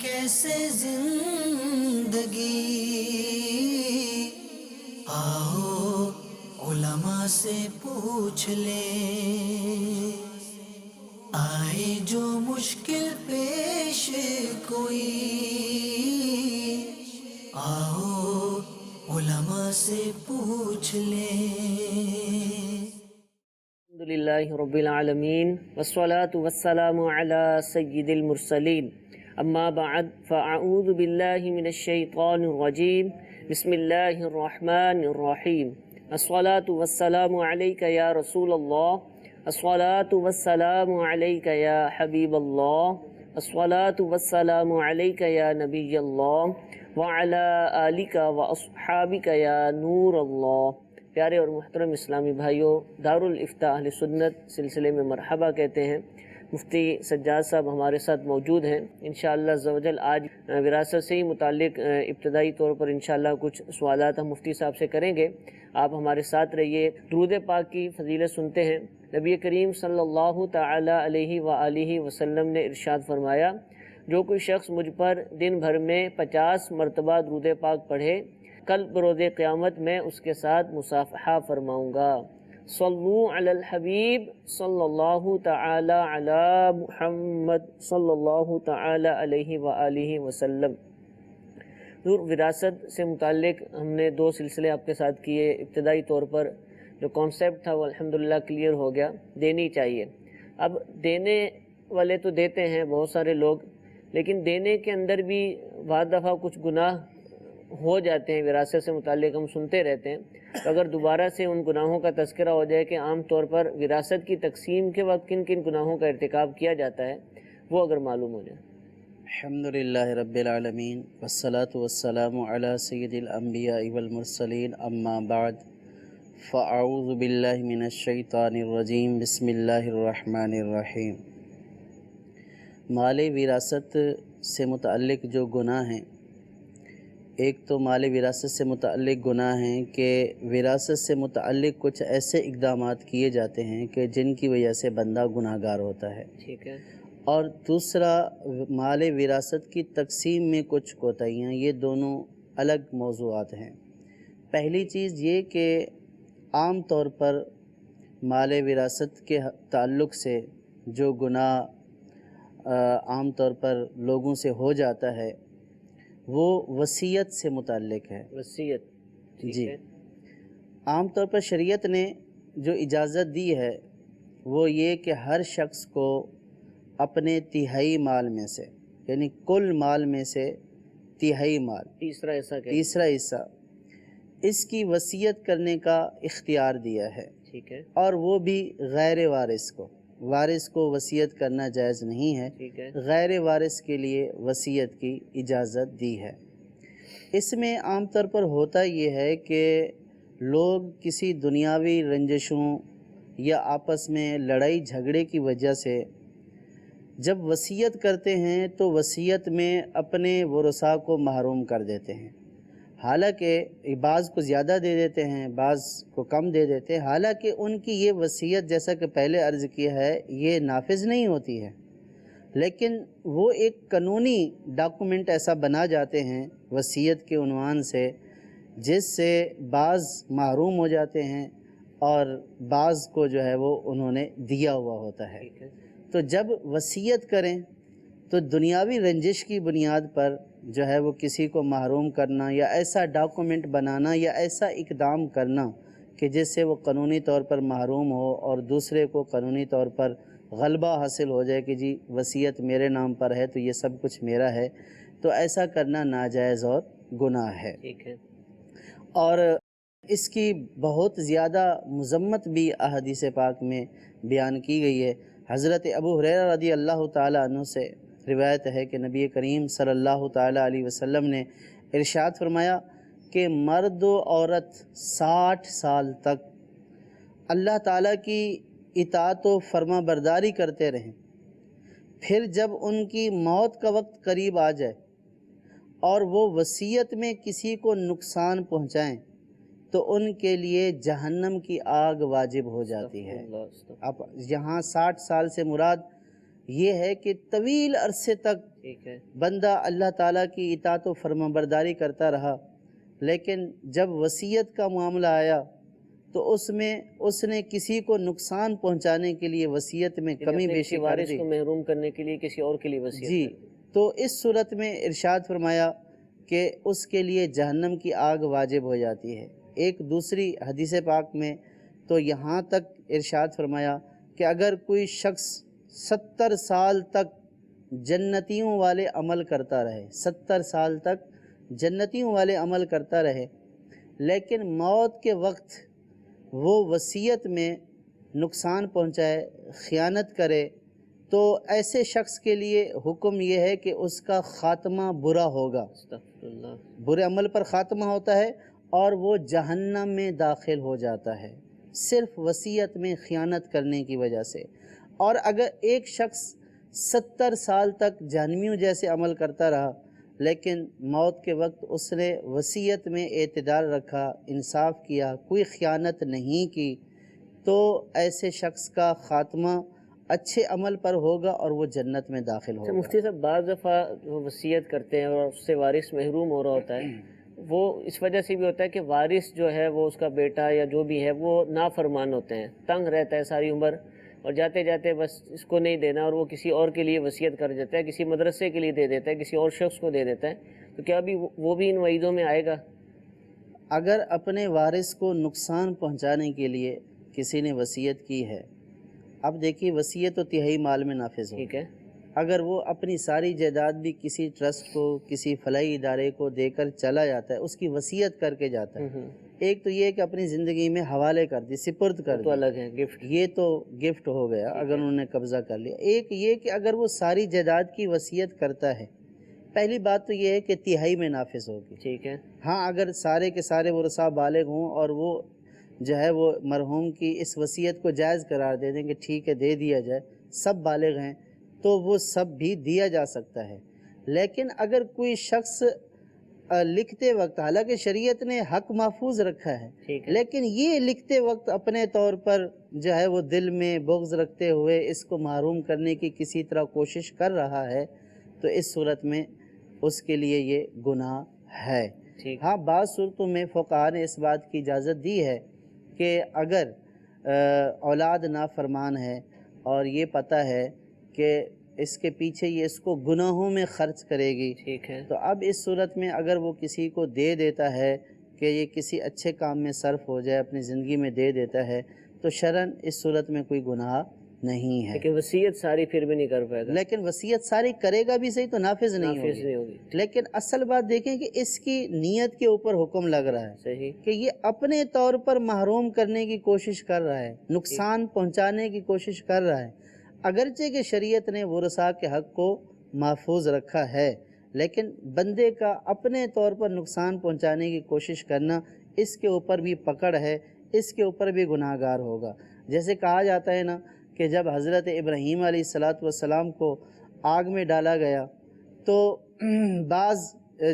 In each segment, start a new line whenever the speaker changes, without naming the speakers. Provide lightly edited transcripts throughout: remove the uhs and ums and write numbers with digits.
کیسے زندگی، آؤ علماء سے پوچھ لیں، آئے جو مشکل پیش کوئی، آؤ علماء سے پوچھ لیں۔
الحمدللہ رب العالمین والصلاة والسلام علی سید المرسلین، اما بعد فاعوذ باللہ من الشیطان الرجیم، بسم اللہ الرحمن الرحیم۔ الصلاة والسلام علیک یا رسول اللہ، الصلاة والسلام علیک یا حبیب اللہ، الصلاة والسلام علیک یا نبی اللہ، وعلی آلک واصحابک یا نور اللہ۔ پیارے اور محترم اسلامی بھائیوں، دارالافتاء اہل سنت سلسلے میں مرحبا کہتے ہیں۔ مفتی سجاد صاحب ہمارے ساتھ موجود ہیں۔ انشاءاللہ عز و جل آج وراثت سے ہی متعلق ابتدائی طور پر انشاءاللہ کچھ سوالات ہم مفتی صاحب سے کریں گے۔ آپ ہمارے ساتھ رہیے۔ درود پاک کی فضیلت سنتے ہیں۔ نبی کریم صلی اللہ تعالی علیہ وآلہ وسلم نے ارشاد فرمایا، جو کوئی شخص مجھ پر دن بھر میں 50 مرتبہ درود پاک پڑھے، کل بروز قیامت میں اس کے ساتھ مصافحہ فرماؤں گا۔ صلو علی الحبیب صلی اللہ تعالی علی محمد صلی اللہ تعالی علیہ وآلہ وسلم۔ وراثت سے متعلق ہم نے 2 سلسلے آپ کے ساتھ کیے۔ ابتدائی طور پر جو کانسیپٹ تھا وہ الحمدللہ کلیئر ہو گیا، دینی چاہیے۔ اب دینے والے تو دیتے ہیں بہت سارے لوگ، لیکن دینے کے اندر بھی بعض دفعہ کچھ گناہ ہو جاتے ہیں، وراثت سے متعلق ہم سنتے رہتے ہیں۔ تو اگر دوبارہ سے ان گناہوں کا تذکرہ ہو جائے کہ عام طور پر وراثت کی تقسیم کے وقت کن کن گناہوں کا ارتکاب کیا جاتا ہے، وہ اگر معلوم ہو جائے۔
الحمدللہ رب العالمین والصلاة والسلام علی سید الانبیاء والمرسلین، اما بعد فاعوذ باللہ من الشیطان الرجیم، بسم اللہ الرحمن الرحیم۔ مال وراثت سے متعلق جو گناہ ہیں، ایک تو مال وراثت سے متعلق گناہ ہیں کہ وراثت سے متعلق کچھ ایسے اقدامات کیے جاتے ہیں کہ جن کی وجہ سے بندہ گناہ گار ہوتا ہے،
ٹھیک ہے۔
اور دوسرا مال وراثت کی تقسیم میں کچھ کوتاہیاں، یہ دونوں الگ موضوعات ہیں۔ پہلی چیز یہ کہ عام طور پر مال وراثت کے تعلق سے جو گناہ عام طور پر لوگوں سے ہو جاتا ہے وہ وصیت سے متعلق ہے۔
وصیت،
جی، عام طور پر شریعت نے جو اجازت دی ہے وہ یہ کہ ہر شخص کو اپنے تہائی مال میں سے، یعنی کل مال میں سے تہائی مال،
تیسرا
حصہ اس کی وصیت کرنے کا اختیار دیا ہے،
ٹھیک ہے،
اور وہ بھی غیر وارث کو۔ وارث کو وصیت کرنا جائز نہیں ہے،
ٹھیک ہے،
غیر وارث کے لیے وصیت کی اجازت دی ہے۔ اس میں عام طور پر ہوتا یہ ہے کہ لوگ کسی دنیاوی رنجشوں یا آپس میں لڑائی جھگڑے کی وجہ سے جب وصیت کرتے ہیں تو وصیت میں اپنے ورثاء کو محروم کر دیتے ہیں، حالانکہ بعض کو زیادہ دے دیتے ہیں، بعض کو کم دے دیتے ہیں، حالانکہ ان کی یہ وصیت جیسا کہ پہلے عرض کیا ہے یہ نافذ نہیں ہوتی ہے، لیکن وہ ایک قانونی ڈاکومنٹ ایسا بنا جاتے ہیں وصیت کے عنوان سے، جس سے بعض محروم ہو جاتے ہیں اور بعض کو جو ہے وہ انہوں نے دیا ہوا ہوتا ہے۔ تو جب وصیت کریں تو دنیاوی رنجش کی بنیاد پر جو ہے وہ کسی کو محروم کرنا یا ایسا ڈاکومنٹ بنانا یا ایسا اقدام کرنا کہ جس سے وہ قانونی طور پر محروم ہو اور دوسرے کو قانونی طور پر غلبہ حاصل ہو جائے کہ جی وصیت میرے نام پر ہے تو یہ سب کچھ میرا ہے، تو ایسا کرنا ناجائز اور گناہ ہے۔
ٹھیک ہے،
اور اس کی بہت زیادہ مذمت بھی احادیث پاک میں بیان کی گئی ہے۔ حضرت ابو ہریرہ رضی اللہ تعالیٰ عنہ سے روایت ہے کہ نبی کریم صلی اللہ تعالیٰ علیہ وسلم نے ارشاد فرمایا کہ مرد و عورت 60 سال تک اللہ تعالیٰ کی اطاعت و فرما برداری کرتے رہیں، پھر جب ان کی موت کا وقت قریب آ جائے اور وہ وصیت میں کسی کو نقصان پہنچائیں تو ان کے لیے جہنم کی آگ واجب ہو جاتی ہے۔ اب یہاں 60 سال سے مراد یہ ہے کہ طویل عرصے تک
ٹھیک ہے،
بندہ اللہ تعالیٰ کی اطاعت و فرمانبرداری کرتا رہا، لیکن جب وصیت کا معاملہ آیا تو اس نے کسی کو نقصان پہنچانے کے لیے وصیت میں کمی
اپنے
بیشی
کسی
کر
وارث
دی۔
کو محروم کرنے کے لیے کسی اور کے لیے وصیت
جی،
کر دی۔
تو اس صورت میں ارشاد فرمایا کہ اس کے لیے جہنم کی آگ واجب ہو جاتی ہے۔ ایک دوسری حدیث پاک میں تو یہاں تک ارشاد فرمایا کہ اگر کوئی شخص 70 سال تک جنتیوں والے عمل کرتا رہے، 70 سال تک جنتیوں والے عمل کرتا رہے، لیکن موت کے وقت وہ وصیت میں نقصان پہنچائے، خیانت کرے، تو ایسے شخص کے لیے حکم یہ ہے کہ اس کا خاتمہ برا ہوگا،
استغفر اللہ۔
برے عمل پر خاتمہ ہوتا ہے اور وہ جہنم میں داخل ہو جاتا ہے، صرف وصیت میں خیانت کرنے کی وجہ سے۔ اور اگر ایک شخص 70 سال تک جہنمیوں جیسے عمل کرتا رہا، لیکن موت کے وقت اس نے وصیت میں اعتدال رکھا، انصاف کیا، کوئی خیانت نہیں کی، تو ایسے شخص کا خاتمہ اچھے عمل پر ہوگا اور وہ جنت میں داخل
اچھا
ہوگا۔
مفتی صاحب، بعض دفعہ وہ وصیت کرتے ہیں اور اس سے وارث محروم ہو رہا ہوتا ہے، وہ اس وجہ سے بھی ہوتا ہے کہ وارث جو ہے وہ اس کا بیٹا یا جو بھی ہے وہ نافرمان ہوتے ہیں، تنگ رہتا ہے ساری عمر، اور جاتے جاتے بس اس کو نہیں دینا اور وہ کسی اور کے لیے وصیت کر دیتا ہے، کسی مدرسے کے لیے دے دیتا ہے، کسی اور شخص کو دے دیتا ہے، تو کیا ابھی وہ بھی ان وعیدوں میں آئے گا؟
اگر اپنے وارث کو نقصان پہنچانے کے لیے کسی نے وصیت کی ہے، اب دیکھیے وصیت تو تہائی مال میں نافذ ہو،
ٹھیک ہے،
اگر وہ اپنی ساری جائیداد بھی کسی ٹرسٹ کو، کسی فلاحی ادارے کو دے کر چلا جاتا ہے، اس کی وصیت کر کے جاتا ہے، ایک تو یہ کہ اپنی زندگی میں حوالے کر دی، سپرد کر
تو
دی،
الگ ہے گفٹ۔
یہ تو گفٹ ہو گیا اگر انہوں نے قبضہ کر لیا۔ ایک یہ کہ اگر وہ ساری جائیداد کی وصیت کرتا ہے، پہلی بات تو یہ ہے کہ تہائی میں نافذ ہوگی۔
ٹھیک ہے،
ہاں، اگر سارے کے سارے ورثاء بالغ ہوں اور وہ جو ہے وہ مرحوم کی اس وصیت کو جائز قرار دے دیں کہ ٹھیک ہے دے دیا جائے، سب بالغ ہیں، تو وہ سب بھی دیا جا سکتا ہے۔ لیکن اگر کوئی شخص لکھتے وقت، حالانکہ شریعت نے حق محفوظ رکھا ہے،
ٹھیک ہے،
لیکن یہ لکھتے وقت اپنے طور پر جو ہے وہ دل میں بغض رکھتے ہوئے اس کو محروم کرنے کی کسی طرح کوشش کر رہا ہے، تو اس صورت میں اس کے لیے یہ گناہ ہے۔
ٹھیک،
ہاں، بعض صورتوں میں فقہاء نے اس بات کی اجازت دی ہے کہ اگر اولاد نافرمان ہے اور یہ پتہ ہے کہ اس کے پیچھے یہ اس کو گناہوں میں خرچ کرے گی،
ٹھیک ہے،
تو اب اس صورت میں اگر وہ کسی کو دے دیتا ہے کہ یہ کسی اچھے کام میں صرف ہو جائے، اپنی زندگی میں دے دیتا ہے، تو شرعاً اس صورت میں کوئی گناہ نہیں ہے۔
لیکن وصیت ساری پھر بھی نہیں کر پائے گا،
لیکن وصیت ساری کرے گا بھی صحیح تو نافذ نہیں
نافذ
ہوگی۔
نہیں ہوگی۔
لیکن اصل بات دیکھیں کہ اس کی نیت کے اوپر حکم لگ رہا ہے
صحیح،
کہ یہ اپنے طور پر محروم کرنے کی کوشش کر رہا ہے، نقصان پہنچانے کی کوشش کر رہا ہے، اگرچہ کہ شریعت نے ورثاء کے حق کو محفوظ رکھا ہے، لیکن بندے کا اپنے طور پر نقصان پہنچانے کی کوشش کرنا، اس کے اوپر بھی پکڑ ہے، اس کے اوپر بھی گناہ گار ہوگا۔ جیسے کہا جاتا ہے نا کہ جب حضرت ابراہیم علیہ السلام کو آگ میں ڈالا گیا تو بعض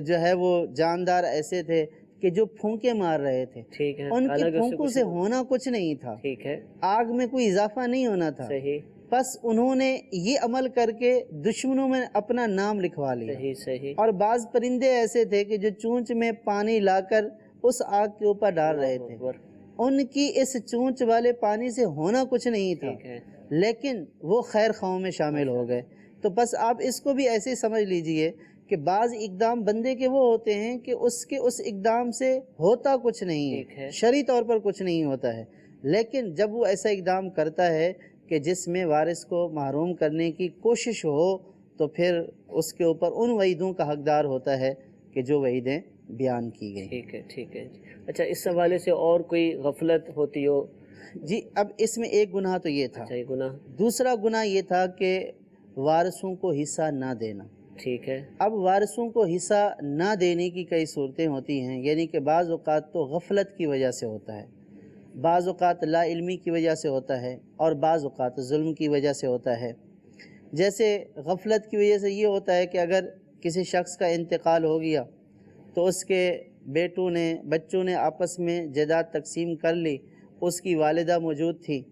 جو ہے وہ جاندار ایسے تھے کہ جو پھونکے مار رہے تھے،
ٹھیک ہے،
ان کے
حالانکہ اس
پھونکوں سے ہونا کچھ نہیں تھا،
ٹھیک ہے،
آگ میں کوئی اضافہ نہیں ہونا تھا،
صحیح،
بس انہوں نے یہ عمل کر کے دشمنوں میں اپنا نام لکھوا لیا۔
صحیح، صحیح،
اور بعض پرندے ایسے تھے کہ جو چونچ میں پانی لا کر اس آگ کے اوپر ڈال رہے تھے، ان کی اس چونچ والے پانی سے ہونا کچھ نہیں تھا،
ٹھیک ہے،
لیکن وہ خیر خواہوں میں شامل ہو گئے۔ تو بس آپ اس کو بھی ایسے سمجھ لیجئے کہ بعض اقدام بندے کے وہ ہوتے ہیں کہ اس اقدام سے ہوتا کچھ نہیں
ٹھیک ہے،
ہے، شرعی طور پر کچھ نہیں ہوتا ہے، لیکن جب وہ ایسا اقدام کرتا ہے کہ جس میں وارث کو محروم کرنے کی کوشش ہو، تو پھر اس کے اوپر ان وعیدوں کا حقدار ہوتا ہے کہ جو وعیدیں بیان کی گئی۔
ٹھیک ہے، ٹھیک ہے۔ اچھا، اس حوالے سے اور کوئی غفلت ہوتی ہو؟
جی، اب اس میں ایک گناہ تو یہ تھا،
اچھا، یہ گناہ،
دوسرا گناہ یہ تھا کہ وارثوں کو حصہ نہ دینا۔
ٹھیک ہے،
اب وارثوں کو حصہ نہ دینے کی کئی صورتیں ہوتی ہیں، یعنی کہ بعض اوقات تو غفلت کی وجہ سے ہوتا ہے، بعض اوقات لا علمی کی وجہ سے ہوتا ہے، اور بعض اوقات ظلم کی وجہ سے ہوتا ہے۔ جیسے غفلت کی وجہ سے یہ ہوتا ہے کہ اگر کسی شخص کا انتقال ہو گیا تو اس کے بچوں نے آپس میں جائیداد تقسیم کر لی، اس کی والدہ موجود تھی،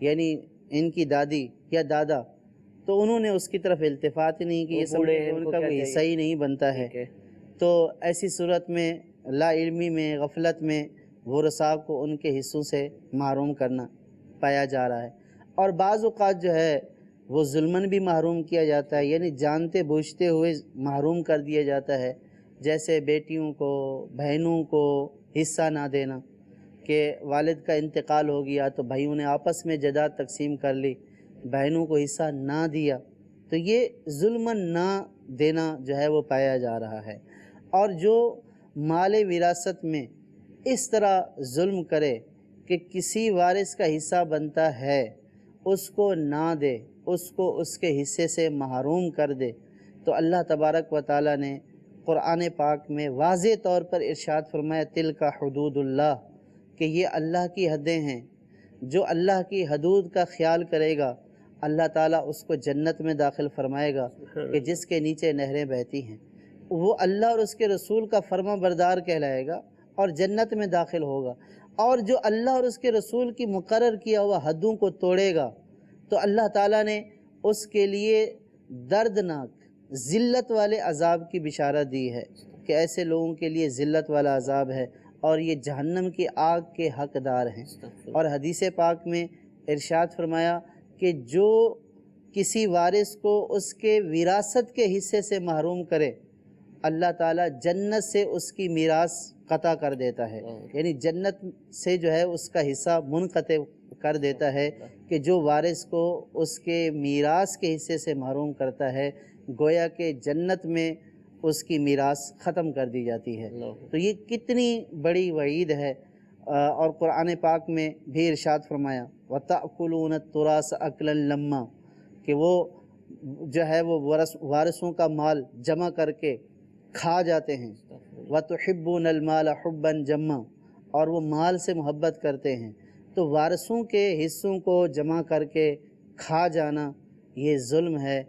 یعنی ان کی دادی یا دادا، تو انہوں نے اس کی طرف التفات ہی نہیں کی، یہ سمجھے کہ ان کا کوئی حصہ ہی نہیں بنتا ہے۔ تو ایسی صورت میں لا علمی میں، غفلت میں ورثاء کو ان کے حصوں سے محروم کرنا پایا جا رہا ہے۔ اور بعض اوقات جو ہے وہ ظلماً بھی محروم کیا جاتا ہے، یعنی جانتے بوجھتے ہوئے محروم کر دیا جاتا ہے، جیسے بیٹیوں کو، بہنوں کو حصہ نہ دینا، کہ والد کا انتقال ہو گیا تو بھائیوں نے آپس میں جائیداد تقسیم کر لی، بہنوں کو حصہ نہ دیا، تو یہ ظلماً نہ دینا جو ہے وہ پایا جا رہا ہے۔ اور جو مال وراثت میں اس طرح ظلم کرے کہ کسی وارث کا حصہ بنتا ہے اس کو نہ دے، اس کو اس کے حصے سے محروم کر دے، تو اللہ تبارک و تعالیٰ نے قرآن پاک میں واضح طور پر ارشاد فرمایا تلک حدود اللہ، کہ یہ اللہ کی حدیں ہیں۔ جو اللہ کی حدود کا خیال کرے گا اللہ تعالیٰ اس کو جنت میں داخل فرمائے گا کہ جس کے نیچے نہریں بہتی ہیں، وہ اللہ اور اس کے رسول کا فرما بردار کہلائے گا اور جنت میں داخل ہوگا۔ اور جو اللہ اور اس کے رسول کی مقرر کیا ہوا حدوں کو توڑے گا تو اللہ تعالیٰ نے اس کے لیے دردناک ذلت والے عذاب کی بشارت دی ہے کہ ایسے لوگوں کے لیے ذلت والا عذاب ہے اور یہ جہنم کی آگ کے حقدار ہیں۔ اور حدیث پاک میں ارشاد فرمایا کہ جو کسی وارث کو اس کے وراثت کے حصے سے محروم کرے اللہ تعالیٰ جنت سے اس کی میراث قطع کر دیتا ہے، یعنی جنت سے جو ہے اس کا حصہ منقطع کر دیتا ہے، کہ جو وارث کو اس کے میراث کے حصے سے محروم کرتا ہے گویا کہ جنت میں اس کی میراث ختم کر دی جاتی ہے۔ تو یہ کتنی بڑی وعید ہے۔ اور قرآن پاک میں بھی ارشاد فرمایا وَتَأْكُلُونَ التُّرَاثَ أَكْلًا لَمًّا، کہ وہ جو ہے وہ وارثوں کا مال جمع کر کے کھا جاتے ہیں۔ وَتُحِبُّونَ الْمَالَ حُبًّا جَمًّا، اور وہ مال سے محبت کرتے ہیں۔ تو وارثوں کے حصوں کو جمع کر کے کھا جانا یہ ظلم ہے،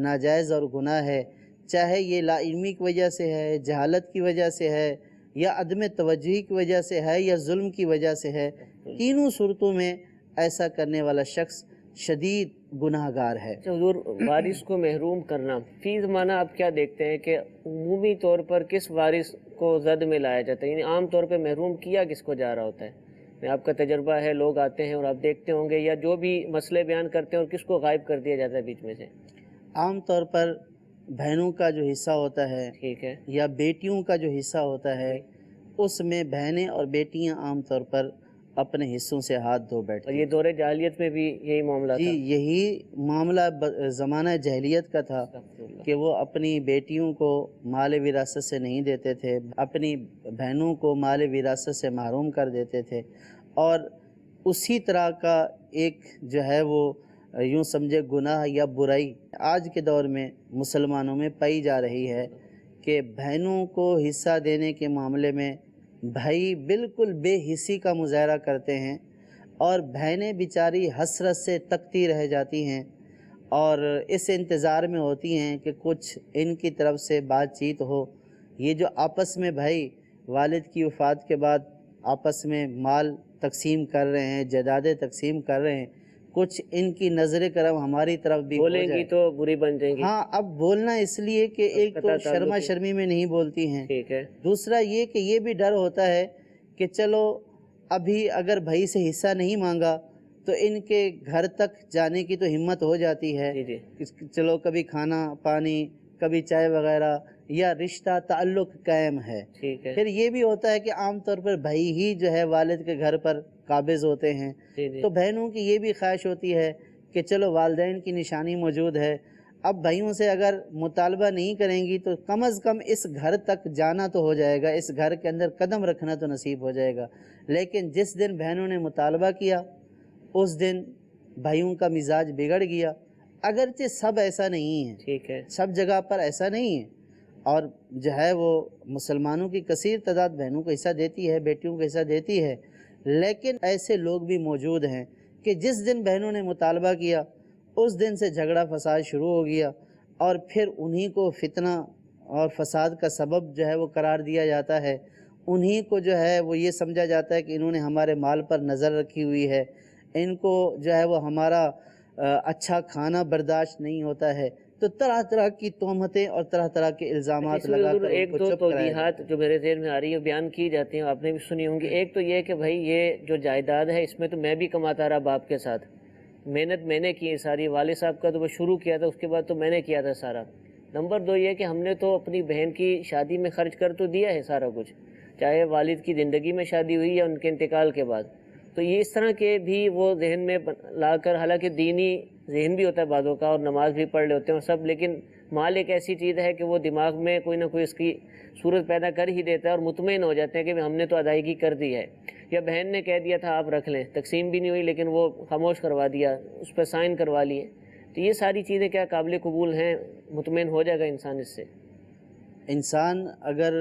ناجائز اور گناہ ہے، چاہے یہ لا علمی کی وجہ سے ہے، جہالت کی وجہ سے ہے، یا عدم توجہی کی وجہ سے ہے، یا ظلم کی وجہ سے ہے۔ تینوں صورتوں میں ایسا کرنے والا شخص شدید گناہ گار ہے۔
حضور، وارث کو محروم کرنا فی زمانہ آپ کیا دیکھتے ہیں کہ عمومی طور پر کس وارث کو زد میں لایا جاتا ہے، یعنی عام طور پہ محروم کیا کس کو جا رہا ہوتا ہے؟ آپ کا تجربہ ہے، لوگ آتے ہیں اور آپ دیکھتے ہوں گے، یا جو بھی مسئلے بیان کرتے ہیں اور کس کو غائب کر دیا جاتا ہے بیچ میں سے؟
عام طور پر بہنوں کا جو حصہ ہوتا ہے،
ٹھیک ہے،
یا بیٹیوں کا جو حصہ ہوتا ہے، اس میں بہنیں اور بیٹیاں عام طور پر اپنے حصوں سے ہاتھ دھو بیٹھتی
اور
ہیں۔
یہ دور جاہلیت میں بھی یہی معاملہ
جی،
تھا؟
یہی معاملہ زمانہ جاہلیت کا تھا کہ وہ اپنی بیٹیوں کو مال وراثت سے نہیں دیتے تھے، اپنی بہنوں کو مال وراثت سے محروم کر دیتے تھے۔ اور اسی طرح کا ایک جو ہے وہ یوں سمجھے گناہ یا برائی آج کے دور میں مسلمانوں میں پائی جا رہی ہے کہ بہنوں کو حصہ دینے کے معاملے میں بھائی بالکل بے حسی کا مظاہرہ کرتے ہیں، اور بہنیں بیچاری حسرت سے تکتی رہ جاتی ہیں اور اس انتظار میں ہوتی ہیں کہ کچھ ان کی طرف سے بات چیت ہو۔ یہ جو آپس میں بھائی والد کی وفات کے بعد آپس میں مال تقسیم کر رہے ہیں، جائیدادیں تقسیم کر رہے ہیں، کچھ ان کی نظر کرم ہماری طرف بھی ہو
بولیں
جائے۔
گی تو بری بن جائیں گی۔
ہاں، اب بولنا اس لیے کہ ایک تو شرما شرمی میں نہیں بولتی ہیں،
ٹھیک ہے،
دوسرا یہ کہ یہ بھی ڈر ہوتا ہے کہ چلو ابھی اگر بھائی سے حصہ نہیں مانگا تو ان کے گھر تک جانے کی تو ہمت ہو جاتی ہے،
جی
چلو کبھی کھانا پانی، کبھی چائے وغیرہ، یا رشتہ تعلق قائم ہے۔
ٹھیک ہے،
پھر یہ بھی ہوتا ہے کہ عام طور پر بھائی ہی جو ہے والد کے گھر پر قابض ہوتے ہیں، تو بہنوں کی یہ بھی خواہش ہوتی ہے کہ چلو والدین کی نشانی موجود ہے، اب بھائیوں سے اگر مطالبہ نہیں کریں گی تو کم از کم اس گھر تک جانا تو ہو جائے گا، اس گھر کے اندر قدم رکھنا تو نصیب ہو جائے گا۔ لیکن جس دن بہنوں نے مطالبہ کیا اس دن بھائیوں کا مزاج بگڑ گیا، اگرچہ سب ایسا نہیں ہے،
ٹھیک ہے،
سب جگہ پر ایسا نہیں ہے، اور جو ہے وہ مسلمانوں کی کثیر تعداد بہنوں کو حصہ دیتی ہے، بیٹیوں کو حصہ دیتی ہے، لیکن ایسے لوگ بھی موجود ہیں کہ جس دن بہنوں نے مطالبہ کیا اس دن سے جھگڑا فساد شروع ہو گیا، اور پھر انہی کو فتنہ اور فساد کا سبب جو ہے وہ قرار دیا جاتا ہے، انہی کو جو ہے وہ یہ سمجھا جاتا ہے کہ انہوں نے ہمارے مال پر نظر رکھی ہوئی ہے، ان کو جو ہے وہ ہمارا اچھا کھانا برداشت نہیں ہوتا ہے، تو طرح طرح کی تہمتیں اور طرح طرح کے الزامات
اس میں
لگا
حضور
کر ان
ایک
کو
دو
چپ کرایا جاتا
توجیہات جو میرے ذہن میں آ رہی ہے بیان کی جاتی ہیں، آپ نے بھی سنی ہوں گی۔ ایک تو یہ کہ بھائی یہ جو جائیداد ہے اس میں تو میں بھی کماتا رہا باپ کے ساتھ، محنت میں نے کی ہے ساری، والد صاحب کا تو وہ شروع کیا تھا، اس کے بعد تو میں نے کیا تھا سارا۔ نمبر دو یہ کہ ہم نے تو اپنی بہن کی شادی میں خرچ کر تو دیا ہے سارا کچھ، چاہے والد کی زندگی میں شادی ہوئی یا ان کے انتقال کے بعد۔ تو یہ اس طرح کے بھی وہ ذہن میں لا کر، حالانکہ دینی ذہن بھی ہوتا ہے بعضوں کا اور نماز بھی پڑھ رہے ہوتے ہیں اور سب، لیکن مال ایک ایسی چیز ہے کہ وہ دماغ میں کوئی نہ کوئی اس کی صورت پیدا کر ہی دیتا ہے اور مطمئن ہو جاتے ہیں کہ ہم نے تو ادائیگی کر دی ہے، یا بہن نے کہہ دیا تھا آپ رکھ لیں، تقسیم بھی نہیں ہوئی لیکن وہ خاموش کروا دیا، اس پہ سائن کروا لیے۔ تو یہ ساری چیزیں کیا قابل قبول ہیں؟ مطمئن ہو جائے گا انسان اس سے؟
انسان اگر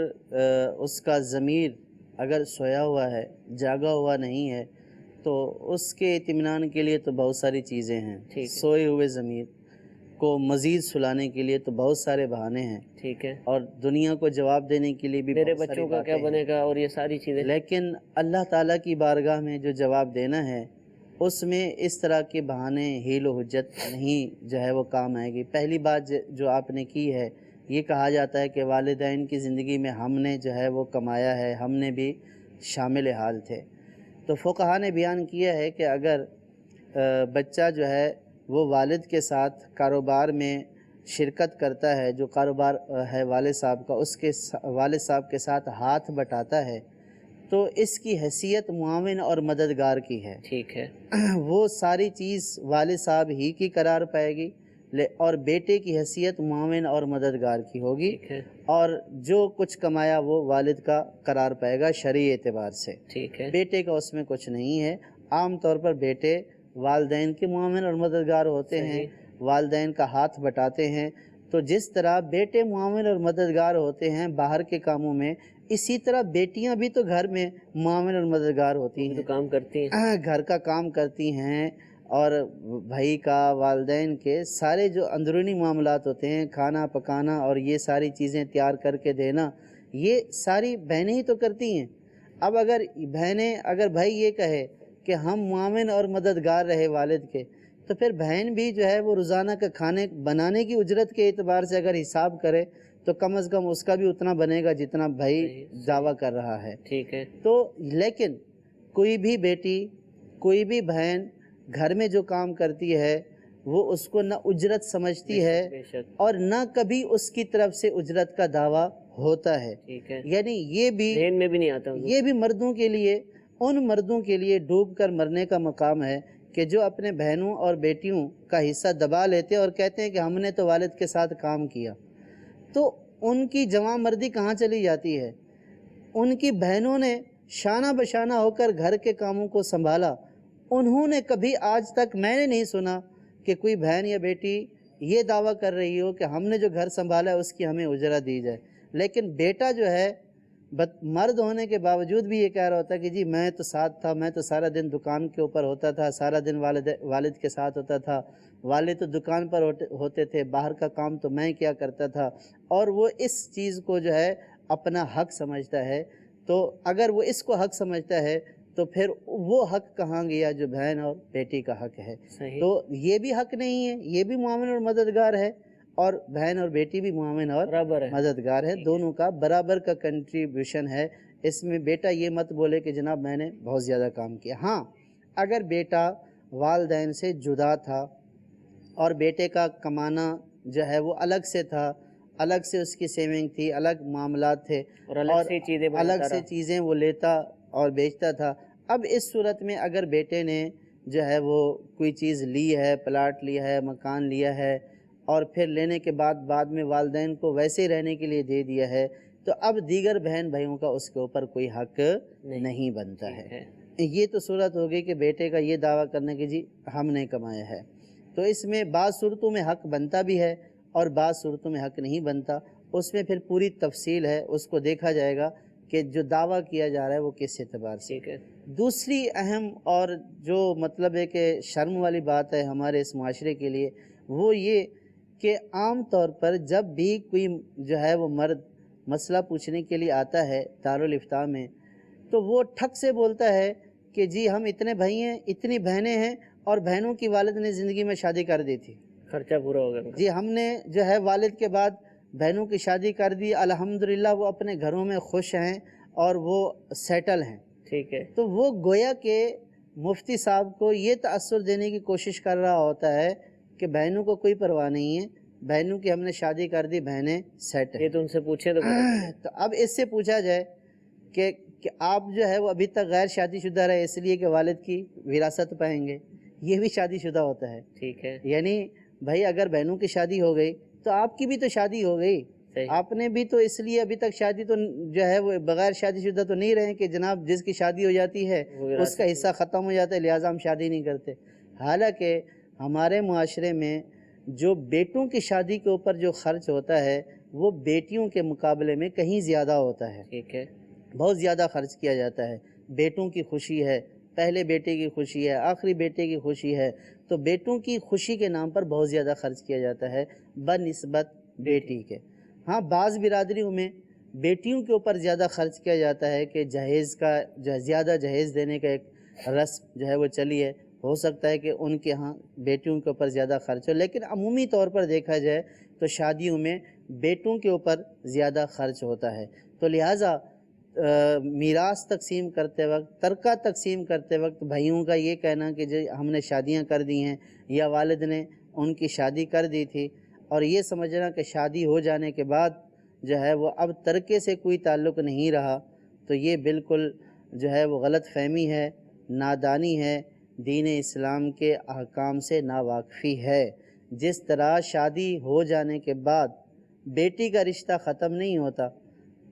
اس کا ضمیر اگر سویا ہوا ہے، جاگا ہوا نہیں ہے، تو اس کے اطمینان کے لیے تو بہت ساری چیزیں ہیں۔
ٹھیک ہے،
سوئے ہوئے ضمیر کو مزید سلانے کے لیے تو بہت سارے بہانے ہیں،
ٹھیک ہے،
اور دنیا کو جواب دینے کے لیے بھی
میرے
بہت ساری
بچوں کا کیا
باتیں ہیں۔
بنے گا اور یہ ساری چیزیں۔
لیکن اللہ تعالیٰ کی بارگاہ میں جو جواب دینا ہے اس میں اس طرح کے بہانے، حیل و حجت نہیں جو ہے وہ کام آئے گی۔ پہلی بات جو آپ نے کی ہے، یہ کہا جاتا ہے کہ والدین کی زندگی میں ہم نے جو ہے وہ کمایا ہے، ہم نے بھی شامل حال تھے۔ تو فقہا نے بیان کیا ہے کہ اگر بچہ جو ہے وہ والد کے ساتھ کاروبار میں شرکت کرتا ہے، جو کاروبار ہے والد صاحب کا، اس کے والد صاحب کے ساتھ ہاتھ بٹاتا ہے، تو اس کی حیثیت معاون اور مددگار کی ہے۔
ٹھیک ہے،
وہ ساری چیز والد صاحب ہی کی قرار پائے گی، اور بیٹے کی حیثیت معاون اور مددگار کی ہوگی،
ٹھیک ہے،
اور جو کچھ کمایا وہ والد کا قرار پائے گا شرعی اعتبار سے۔
ٹھیک ہے،
بیٹے کا اس میں کچھ نہیں ہے۔ عام طور پر بیٹے والدین کے معاون اور مددگار ہوتے ہیں، والدین کا ہاتھ بٹاتے ہیں۔ تو جس طرح بیٹے معاون اور مددگار ہوتے ہیں باہر کے کاموں میں، اسی طرح بیٹیاں بھی تو گھر میں معاون اور مددگار ہوتی
تو
ہیں،
کام کرتی ہیں۔
گھر کا کام کرتی ہیں، اور بھائی کا، والدین کے سارے جو اندرونی معاملات ہوتے ہیں، کھانا پکانا اور یہ ساری چیزیں تیار کر کے دینا، یہ ساری بہنیں ہی تو کرتی ہیں۔ اب اگر بھائی یہ کہے کہ ہم معاون اور مددگار رہے والد کے، تو پھر بہن بھی جو ہے وہ روزانہ کا کھانے بنانے کی اجرت کے اعتبار سے اگر حساب کرے تو کم از کم اس کا بھی اتنا بنے گا جتنا بھائی دعویٰ کر رہا ہے۔
ٹھیک ہے،
تو لیکن کوئی بھی بیٹی، کوئی بھی بہن گھر میں جو کام کرتی ہے وہ اس کو نہ اجرت سمجھتی ہے
بے شک،
اور نہ کبھی اس کی طرف سے اجرت کا دعویٰ ہوتا ہے۔
ٹھیک ہے،
یعنی یہ بھی
ذہن میں بھی نہیں آتا حضور۔
یہ بھی مردوں کے لیے، ان مردوں کے لیے ڈوب کر مرنے کا مقام ہے کہ جو اپنے بہنوں اور بیٹیوں کا حصہ دبا لیتے اور کہتے ہیں کہ ہم نے تو والد کے ساتھ کام کیا، تو ان کی جوان مردی کہاں چلی جاتی ہے؟ ان کی بہنوں نے شانہ بشانہ ہو کر گھر کے کاموں کو سنبھالا، انہوں نے کبھی آج تک میں نے نہیں سنا کہ کوئی بہن یا بیٹی یہ دعویٰ کر رہی ہو کہ ہم نے جو گھر سنبھالا ہے اس کی ہمیں اجرت دی جائے۔ لیکن بیٹا جو ہے مرد ہونے کے باوجود بھی یہ کہہ رہا ہوتا ہے کہ جی میں تو ساتھ تھا، میں تو سارا دن دکان کے اوپر ہوتا تھا، سارا دن والد کے ساتھ ہوتا تھا، والد تو دکان پر ہوتے تھے، باہر کا کام تو میں کیا کرتا تھا، اور وہ اس چیز کو جو ہے اپنا حق سمجھتا ہے۔ تو اگر وہ اس کو حق سمجھتا ہے تو پھر وہ حق کہاں گیا جو بہن اور بیٹی کا حق ہے؟
صحیح،
تو یہ بھی حق نہیں ہے، یہ بھی معاون اور مددگار ہے، اور بہن اور بیٹی بھی معاون اور
برابر ہے۔
مددگار ہے، دونوں کا برابر کا کنٹریبیوشن ہے۔ اس میں بیٹا یہ مت بولے کہ جناب میں نے بہت زیادہ کام کیا۔ ہاں، اگر بیٹا والدین سے جدا تھا اور بیٹے کا کمانا جو ہے وہ الگ سے تھا، الگ سے اس کی سیونگ تھی، الگ معاملات تھے،
اور الگ سے چیزیں بناتا
الگ سے
رہا۔
چیزیں وہ لیتا اور بیچتا تھا۔ اب اس صورت میں اگر بیٹے نے جو ہے وہ کوئی چیز لی ہے، پلاٹ لیا ہے، مکان لیا ہے، اور پھر لینے کے بعد میں والدین کو ویسے رہنے کے لیے دے دیا ہے، تو اب دیگر بہن بھائیوں کا اس کے اوپر کوئی حق نہیں بنتا ہے۔ یہ تو صورت ہو گئی کہ بیٹے کا یہ دعویٰ کرنے کی جی ہم نے کمایا ہے۔ تو اس میں بعض صورتوں میں حق بنتا بھی ہے اور بعض صورتوں میں حق نہیں بنتا، اس میں پھر پوری تفصیل ہے، اس کو دیکھا جائے گا کہ جو دعویٰ کیا جا رہا ہے وہ کس اعتبار سے۔
ٹھیک ہے،
دوسری اہم اور جو مطلب ہے کہ شرم والی بات ہے ہمارے اس معاشرے کے لیے، وہ یہ کہ عام طور پر جب بھی کوئی جو ہے وہ مرد مسئلہ پوچھنے کے لیے آتا ہے دارالافتاء میں، تو وہ ٹھک سے بولتا ہے کہ جی ہم اتنے بھائی ہیں، اتنی بہنیں ہیں، اور بہنوں کی والد نے زندگی میں شادی کر دی تھی.
خرچہ پورا ہو گیا.
جی ہم نے جو ہے والد کے بعد بہنوں کی شادی کر دی. الحمدللہ وہ اپنے گھروں میں خوش ہیں اور وہ سیٹل ہیں.
ٹھیک ہے.
تو وہ گویا کہ مفتی صاحب کو یہ تأثر دینے کی کوشش کر رہا ہوتا ہے کہ بہنوں کو کوئی پرواہ نہیں ہے, بہنوں کی ہم نے شادی کر دی, بہنیں سیٹ ہیں.
یہ تو ان سے پوچھے تو
اب اس سے پوچھا جائے کہ آپ جو ہے وہ ابھی تک غیر شادی شدہ رہے اس لیے کہ والد کی وراثت پائیں گے, یہ بھی شادی شدہ ہوتا ہے.
ٹھیک ہے.
یعنی بھائی اگر بہنوں کی شادی ہو گئی تو آپ کی بھی تو شادی ہو گئی, آپ نے بھی تو اس لیے ابھی تک شادی تو جو ہے وہ بغیر شادی شدہ تو نہیں رہے کہ جناب جس کی شادی ہو جاتی ہے اس کا حصہ ختم ہو جاتا ہے لہٰذا ہم شادی نہیں کرتے. حالانکہ ہمارے معاشرے میں جو بیٹوں کی شادی کے اوپر جو خرچ ہوتا ہے وہ بیٹیوں کے مقابلے میں کہیں زیادہ ہوتا ہے.
ٹھیک ہے.
بہت زیادہ خرچ کیا جاتا ہے. بیٹوں کی خوشی ہے, پہلے بیٹے کی خوشی ہے, آخری بیٹے کی خوشی ہے, تو بیٹوں کی خوشی کے نام پر بہت زیادہ خرچ کیا جاتا ہے بنسبت بیٹی کے. ہاں بعض برادریوں میں بیٹیوں کے اوپر زیادہ خرچ کیا جاتا ہے کہ جہیز کا زیادہ جہیز دینے کا ایک رسم جو ہے وہ چلی ہے. ہو سکتا ہے کہ ان کے ہاں بیٹیوں کے اوپر زیادہ خرچ ہو, لیکن عمومی طور پر دیکھا جائے تو شادیوں میں بیٹوں کے اوپر زیادہ خرچ ہوتا ہے. تو لہٰذا میراث تقسیم کرتے وقت, ترکہ تقسیم کرتے وقت بھائیوں کا یہ کہنا کہ جو ہم نے شادیاں کر دی ہیں یا والد نے ان کی شادی کر دی تھی اور یہ سمجھنا کہ شادی ہو جانے کے بعد جو ہے وہ اب ترکے سے کوئی تعلق نہیں رہا, تو یہ بالکل جو ہے وہ غلط فہمی ہے, نادانی ہے, دین اسلام کے احکام سے ناواقفی ہے. جس طرح شادی ہو جانے کے بعد بیٹی کا رشتہ ختم نہیں ہوتا,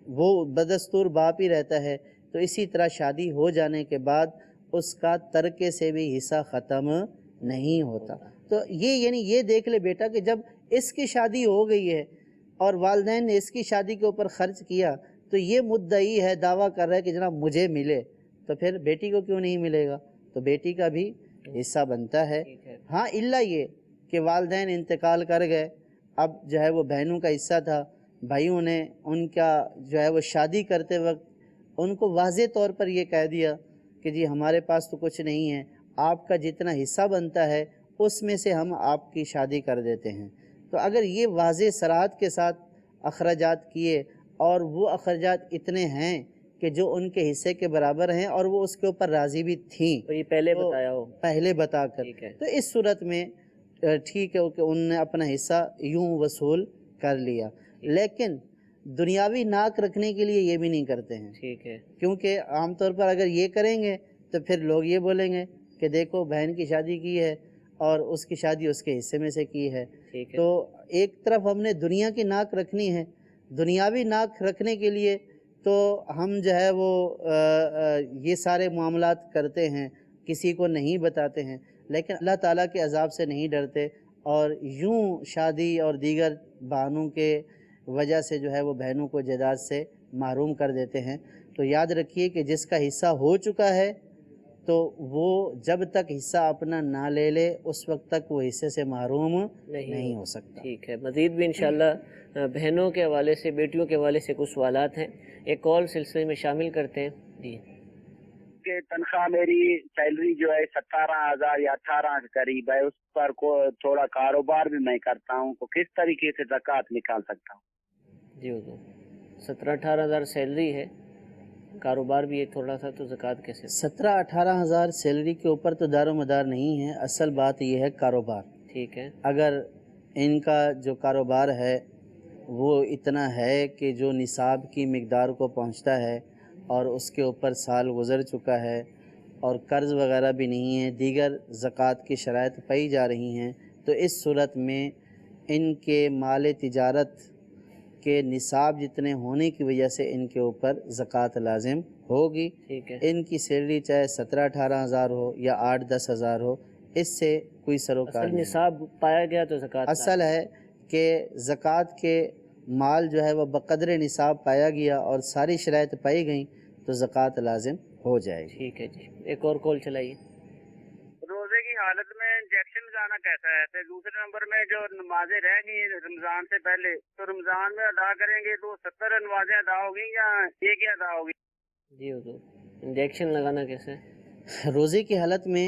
وہ بدستور باپ ہی رہتا ہے, تو اسی طرح شادی ہو جانے کے بعد اس کا ترکے سے بھی حصہ ختم نہیں ہوتا. تو یہ یعنی یہ دیکھ لے بیٹا کہ جب اس کی شادی ہو گئی ہے اور والدین نے اس کی شادی کے اوپر خرچ کیا تو یہ مدعی ہے, دعویٰ کر رہا ہے کہ جناب مجھے ملے, تو پھر بیٹی کو کیوں نہیں ملے گا؟ تو بیٹی کا بھی حصہ بنتا ہے. ہاں الا یہ کہ والدین انتقال کر گئے, اب جو ہے وہ بہنوں کا حصہ تھا, بھائیوں نے ان کا جو ہے وہ شادی کرتے وقت ان کو واضح طور پر یہ کہہ دیا کہ جی ہمارے پاس تو کچھ نہیں ہے, آپ کا جتنا حصہ بنتا ہے اس میں سے ہم آپ کی شادی کر دیتے ہیں. تو اگر یہ واضح صراحت کے ساتھ اخراجات کیے اور وہ اخراجات اتنے ہیں کہ جو ان کے حصے کے برابر ہیں اور وہ اس کے اوپر راضی بھی تھیں,
تو یہ پہلے بتایا ہو,
پہلے بتا کر, تو اس صورت میں ٹھیک ہے کہ انہوں نے اپنا حصہ یوں وصول کر لیا. لیکن دنیاوی ناک رکھنے کے لیے یہ بھی نہیں کرتے ہیں.
ٹھیک ہے.
کیونکہ عام طور پر اگر یہ کریں گے تو پھر لوگ یہ بولیں گے کہ دیکھو بہن کی شادی کی ہے اور اس کی شادی اس کے حصے میں سے کی ہے. تو ایک طرف ہم نے دنیا کی ناک رکھنی ہے, دنیاوی ناک رکھنے کے لیے تو ہم جو ہے وہ یہ سارے معاملات کرتے ہیں, کسی کو نہیں بتاتے ہیں, لیکن اللہ تعالیٰ کے عذاب سے نہیں ڈرتے اور یوں شادی اور دیگر بہانوں کے وجہ سے جو ہے وہ بہنوں کو جائیداد سے محروم کر دیتے ہیں. تو یاد رکھیے کہ جس کا حصہ ہو چکا ہے تو وہ جب تک حصہ اپنا نہ لے لے اس وقت تک وہ حصے سے محروم نہیں ہو سکتا.
ٹھیک ہے. مزید بھی انشاءاللہ بہنوں کے حوالے سے, بیٹیوں کے حوالے سے کچھ سوالات ہیں, ایک کال سلسلے میں شامل کرتے ہیں. جی
کہ تنخواہ میری سیلری جو ہے 17,000 یا 18 کے قریب ہے, اس پر تھوڑا کاروبار بھی میں کرتا ہوں, تو کس طریقے سے زکوٰۃ نکال سکتا ہوں؟
جی حضور, 17-18 ہزار سیلری ہے, کاروبار بھی ہے تھوڑا سا, تو زکوٰۃ کیسے؟
17-18 ہزار سیلری کے اوپر تو دار و مدار نہیں ہے, اصل بات یہ ہے کاروبار.
ٹھیک ہے.
اگر ان کا جو کاروبار ہے وہ اتنا ہے کہ جو نصاب کی مقدار کو پہنچتا ہے اور اس کے اوپر سال گزر چکا ہے اور قرض وغیرہ بھی نہیں ہے, دیگر زکوٰۃ کی شرائط پائی جا رہی ہیں, تو اس صورت میں ان کے مال تجارت کے نصاب جتنے ہونے کی وجہ سے ان کے اوپر زکوٰۃ لازم ہوگی.
ٹھیک ہے.
ان کی سیلری چاہے 17-18 ہزار ہو یا 8-10 ہزار ہو, اس سے کوئی سروکار نہیں.
نصاب پایا گیا تو زکوٰۃ
اصل ہے کہ زکوٰۃ کے مال جو ہے وہ بقدر نصاب پایا گیا اور ساری شرائط پائی گئیں تو زکوٰۃ لازم ہو جائے گی.
ٹھیک ہے جی, ایک اور کال چلائیے.
روزے کی حالت میں انجیکشن لگانا کیسا ہے؟ پھر دوسرے نمبر میں جو نمازیں رہ گئی رمضان سے پہلے, تو رمضان میں ادا کریں گے تو 70 نمازیں ادا ہوگی یا ایک ہی ادا ہوگی؟
جی حضور, انجیکشن لگانا کیسے؟
روزے کی حالت میں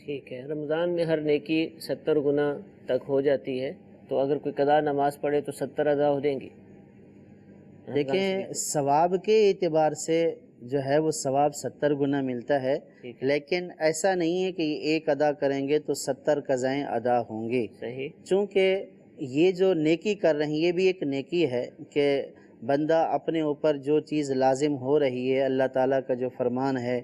ٹھیک ہے۔ رمضان میں ہر نیکی 70 گنا تک ہو جاتی ہے، تو اگر کوئی قضا نماز پڑھے تو 70 ادا ہو دیں گی؟
دیکھیں ثواب کے اعتبار سے جو ہے وہ ثواب 70 گنا ملتا ہے، لیکن ایسا نہیں ہے کہ یہ ایک ادا کریں گے تو 70 قضائیں ادا ہوں گی۔
صحیح،
چونکہ یہ جو نیکی کر رہے ہیں یہ بھی ایک نیکی ہے کہ بندہ اپنے اوپر جو چیز لازم ہو رہی ہے، اللہ تعالیٰ کا جو فرمان ہے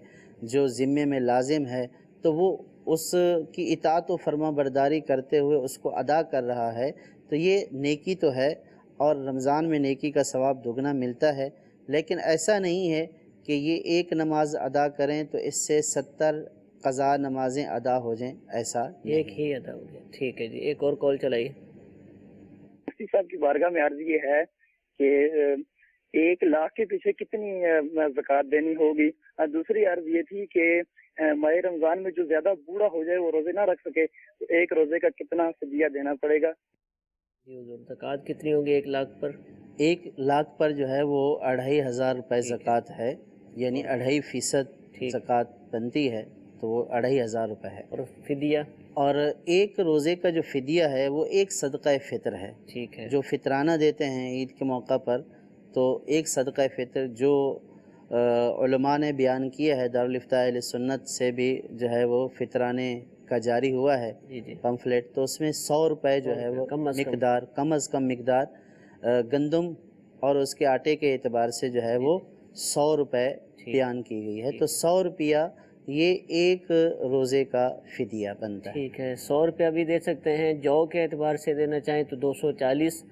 جو ذمے میں لازم ہے، تو وہ اس کی اطاعت و فرما برداری کرتے ہوئے اس کو ادا کر رہا ہے، تو یہ نیکی تو ہے اور رمضان میں نیکی کا ثواب دگنا ملتا ہے۔ لیکن ایسا نہیں ہے کہ یہ ایک نماز ادا کریں تو اس سے 70 قضا نمازیں ادا ہو جائیں، ایسا
ایک ہی ادا ہو گیا۔ ٹھیک ہے جی، ایک اور کال چلائیے۔
مفتی صاحب کی بارگاہ میں عرض یہ ہے کہ 1 لاکھ کے پیچھے کتنی زکوٰۃ دینی ہوگی؟ دوسری عرض یہ تھی کہ ماہ رمضان میں جو زیادہ بوڑھا ہو جائے وہ روزے نہ رکھ سکے تو ایک روزے کا کتنا فدیہ دینا پڑے گا؟
جی حضور، زکوٰۃ کتنی ہوگی 1 لاکھ پر؟
1 لاکھ پر جو ہے وہ 2500 روپے زکوٰۃ ہے، یعنی 2.5% زکوٰۃ بنتی ہے، تو وہ 2500 روپے ہے۔
اور فدیہ؟
اور ایک روزے کا جو فدیہ ہے وہ ایک صدقہ فطر ہے،
ٹھیک ہے،
جو فطرانہ دیتے ہیں عید کے موقع پر، تو ایک صدقہ فطر جو علماء نے بیان کیا ہے، دارالافتاء اہل سنت سے بھی جو ہے وہ فطرانے کا جاری ہوا ہے
جی جی،
پمفلیٹ، تو اس میں 100 روپے جو ہے وہ
کم از کم
مقدار، کم از کم مقدار گندم اور اس کے آٹے کے اعتبار سے جو ہے وہ 100 روپے بیان کی گئی ہے، تو 100 روپیہ یہ ایک روزے کا فدیہ بنتا ہے۔
ٹھیک ہے، 100 روپیہ بھی دے سکتے ہیں، جو کے اعتبار سے دینا چاہیں تو 240،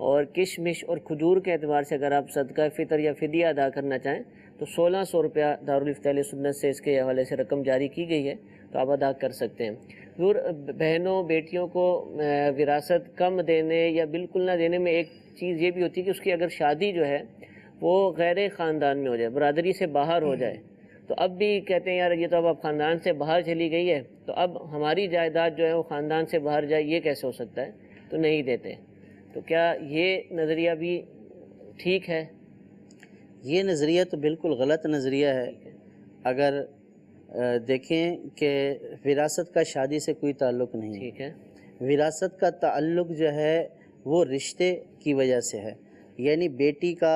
اور کشمش اور کھجور کے اعتبار سے اگر آپ صدقہ فطر یا فدیہ ادا کرنا چاہیں تو 1600 روپیہ دارالفتاء اہل سنت سے اس کے حوالے سے رقم جاری کی گئی ہے، تو آپ ادا کر سکتے ہیں۔ حضور، بہنوں بیٹیوں کو وراثت کم دینے یا بالکل نہ دینے میں ایک چیز یہ بھی ہوتی ہے کہ اس کی اگر شادی جو ہے وہ غیر خاندان میں ہو جائے، برادری سے باہر ہو جائے، تو اب بھی کہتے ہیں یار یہ تو اب خاندان سے باہر چلی گئی ہے، تو اب ہماری جائیداد جو ہے وہ خاندان سے باہر جائے، یہ کیسے ہو سکتا ہے؟ تو نہیں دیتے۔ تو کیا یہ نظریہ بھی ٹھیک ہے؟
یہ نظریہ تو بالکل غلط نظریہ ہے۔ اگر دیکھیں کہ وراثت کا شادی سے کوئی تعلق نہیں ہے،
ٹھیک ہے،
وراثت کا تعلق جو ہے وہ رشتے کی وجہ سے ہے، یعنی بیٹی کا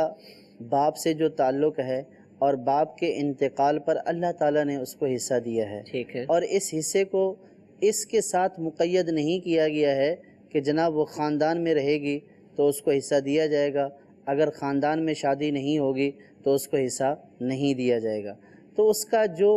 باپ سے جو تعلق ہے اور باپ کے انتقال پر اللہ تعالیٰ نے اس کو حصہ دیا ہے،
ٹھیک ہے،
اور اس حصے کو اس کے ساتھ مقید نہیں کیا گیا ہے کہ جناب وہ خاندان میں رہے گی تو اس کو حصہ دیا جائے گا، اگر خاندان میں شادی نہیں ہوگی تو اس کو حصہ نہیں دیا جائے گا۔ تو اس کا جو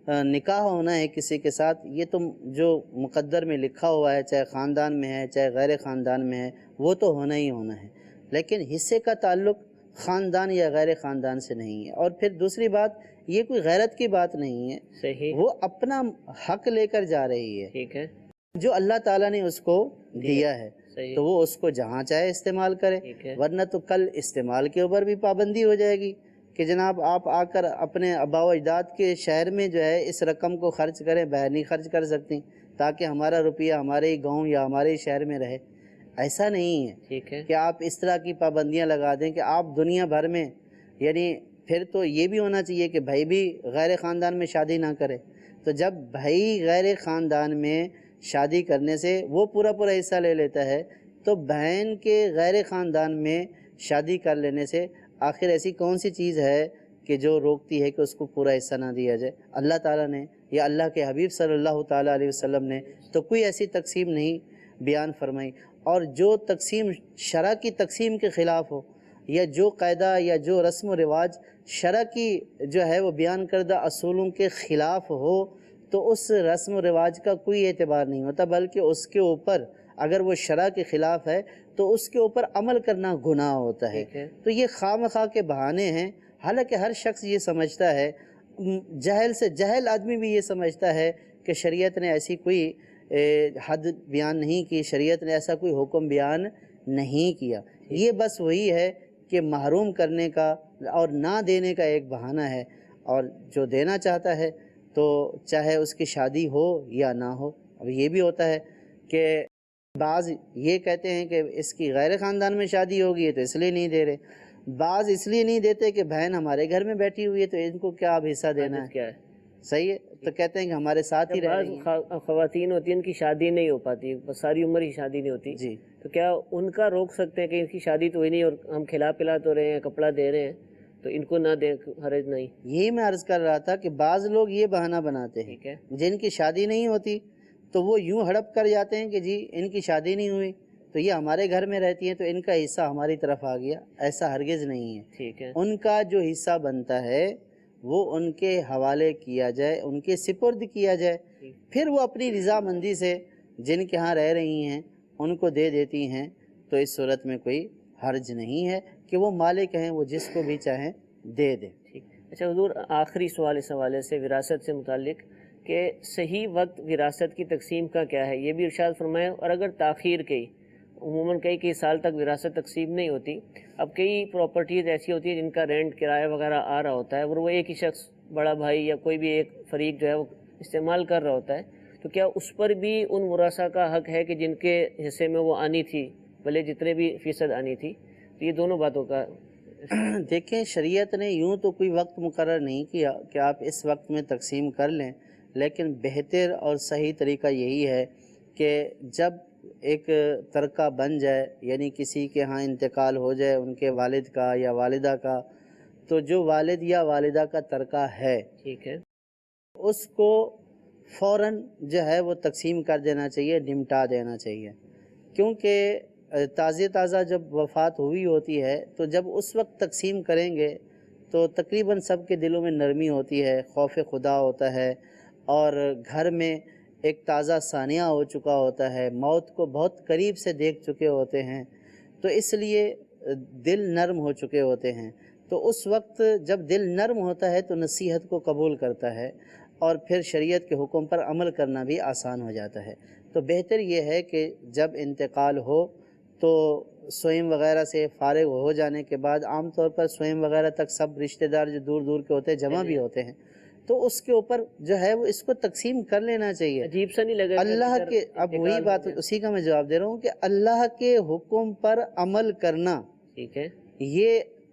نکاح ہونا ہے کسی کے ساتھ، یہ تو جو مقدر میں لکھا ہوا ہے، چاہے خاندان میں ہے چاہے غیر خاندان میں ہے، وہ تو ہونا ہی ہونا ہے، لیکن حصے کا تعلق خاندان یا غیر خاندان سے نہیں ہے۔ اور پھر دوسری بات، یہ کوئی غیرت کی بات نہیں ہے،
صحیح،
وہ اپنا حق لے کر جا رہی ہے
ٹھیک ہے،
جو اللہ تعالیٰ نے اس کو دیا ہے،
صحیح،
تو وہ اس کو جہاں چاہے استعمال کرے،
ٹھیک ہے،
ورنہ تو کل استعمال کے اوپر بھی پابندی ہو جائے گی کہ جناب آپ آ کر اپنے آباء و اجداد کے شہر میں جو ہے اس رقم کو خرچ کریں، باہر نہیں خرچ کر سکتی تاکہ ہمارا روپیہ ہمارے ہی گاؤں یا ہمارے ہی شہر میں رہے۔ ایسا نہیں ہے
ٹھیک ہے،
کہ آپ اس طرح کی پابندیاں لگا دیں کہ آپ دنیا بھر میں، یعنی پھر تو یہ بھی ہونا چاہیے کہ بھائی بھی غیر خاندان میں شادی نہ کرے، تو جب بھائی غیر خاندان میں شادی کرنے سے وہ پورا حصہ لے لیتا ہے، تو بہن کے غیر خاندان میں شادی کر لینے سے آخر ایسی کون سی چیز ہے کہ جو روکتی ہے کہ اس کو پورا حصہ نہ دیا جائے؟ اللہ تعالیٰ نے یا اللہ کے حبیب صلی اللہ تعالیٰ علیہ وسلم نے تو کوئی ایسی تقسیم نہیں بیان فرمائی، اور جو تقسیم شرع کی تقسیم کے خلاف ہو، یا جو قاعدہ یا جو رسم و رواج شرع کی جو ہے وہ بیان کردہ اصولوں کے خلاف ہو، تو اس رسم و رواج کا کوئی اعتبار نہیں ہوتا، بلکہ اس کے اوپر اگر وہ شرع کے خلاف ہے تو اس کے اوپر عمل کرنا گناہ ہوتا ہے۔ تو یہ خواہ کے بہانے ہیں، حالانکہ ہر شخص یہ سمجھتا ہے، جہل سے جہل آدمی بھی یہ سمجھتا ہے کہ شریعت نے ایسی کوئی حد بیان نہیں کی، شریعت نے ایسا کوئی حکم بیان نہیں کیا، یہ بس وہی ہے کہ محروم کرنے کا اور نہ دینے کا ایک بہانہ ہے، اور جو دینا چاہتا ہے تو چاہے اس کی شادی ہو یا نہ ہو۔ اب یہ بھی ہوتا ہے کہ بعض یہ کہتے ہیں کہ اس کی غیر خاندان میں شادی ہوگی ہے تو اس لیے نہیں دے رہے، بعض اس لیے نہیں دیتے کہ بہن ہمارے گھر میں بیٹھی ہوئی ہے تو ان کو کیا اب حصہ دینا ہے، صحیح ہے، تو کہتے ہیں کہ ہمارے ساتھ ہی رہ رہی ہیں۔
بعض خواتین ہوتی ہیں ان کی شادی نہیں ہو پاتی، ساری عمر ہی شادی نہیں ہوتی،
جی،
تو کیا ان کا روک سکتے ہیں کہ ان کی شادی تو ہوئی نہیں اور ہم کھلا پلا تو رہے ہیں، کپڑا دے رہے ہیں، تو ان کو نہ دیں، حرج نہیں؟
یہی میں عرض کر رہا تھا کہ بعض لوگ یہ بہانہ بناتے ہیں،
ٹھیک ہے،
جن کی شادی نہیں ہوتی تو وہ یوں ہڑپ کر جاتے ہیں کہ جی ان کی شادی نہیں ہوئی تو یہ ہمارے گھر میں رہتی ہیں تو ان کا حصہ ہماری طرف آ گیا، ایسا ہرگز نہیں ہے۔
ٹھیک ہے،
ان کا جو حصہ بنتا ہے وہ ان کے حوالے کیا جائے، ان کے سپرد کیا جائے، پھر وہ اپنی رضامندی سے جن کے ہاں رہ رہی ہیں ان کو دے دیتی ہیں، تو اس صورت میں کوئی حرج نہیں ہے کہ وہ مالک ہیں، وہ جس کو بھی چاہیں دے دیں۔
ٹھیک۔ اچھا حضور، آخری سوال اس حوالے سے وراثت سے متعلق کہ صحیح وقت وراثت کی تقسیم کا کیا ہے، یہ بھی ارشاد فرمائے، اور اگر تاخیر کی، عموماً کئی سال تک وراثت تقسیم نہیں ہوتی، اب کئی پراپرٹیز ایسی ہوتی ہیں جن کا رینٹ کرایہ وغیرہ آ رہا ہوتا ہے اور وہ ایک ہی شخص، بڑا بھائی یا کوئی بھی ایک فریق جو ہے وہ استعمال کر رہا ہوتا ہے، تو کیا اس پر بھی ان ورثاء کا حق ہے کہ جن کے حصے میں وہ آنی تھی، بھلے جتنے بھی فیصد آنی تھی؟ تو یہ دونوں باتوں کا
دیکھیں، شریعت نے یوں تو کوئی وقت مقرر نہیں کیا کہ آپ اس وقت میں تقسیم کر لیں، لیکن بہتر اور صحیح طریقہ یہی ہے کہ جب ایک ترکہ بن جائے، یعنی کسی کے ہاں انتقال ہو جائے، ان کے والد کا یا والدہ کا، تو جو والد یا والدہ کا ترکہ ہے،
ٹھیک ہے،
اس کو فوراً جو ہے وہ تقسیم کر دینا چاہیے، نمٹا دینا چاہیے، کیونکہ تازہ جب وفات ہوئی ہوتی ہے تو جب اس وقت تقسیم کریں گے تو تقریباً سب کے دلوں میں نرمی ہوتی ہے، خوف خدا ہوتا ہے، اور گھر میں ایک تازہ ثانیہ ہو چکا ہوتا ہے، موت کو بہت قریب سے دیکھ چکے ہوتے ہیں، تو اس لیے دل نرم ہو چکے ہوتے ہیں، تو اس وقت جب دل نرم ہوتا ہے تو نصیحت کو قبول کرتا ہے اور پھر شریعت کے حکم پر عمل کرنا بھی آسان ہو جاتا ہے۔ تو بہتر یہ ہے کہ جب انتقال ہو تو سوئم وغیرہ سے فارغ ہو جانے کے بعد، عام طور پر سوئم وغیرہ تک سب رشتہ دار جو دور دور کے ہوتے ہیں جمع بھی ہوتے ہیں، تو اس کے اوپر جو ہے وہ اس کو تقسیم کر لینا چاہیے۔
عجیب سا نہیں لگا
اللہ کے، اب وہی بات اسی کا میں جواب دے رہا ہوں کہ اللہ کے حکم پر عمل کرنا،
ٹھیک ہے،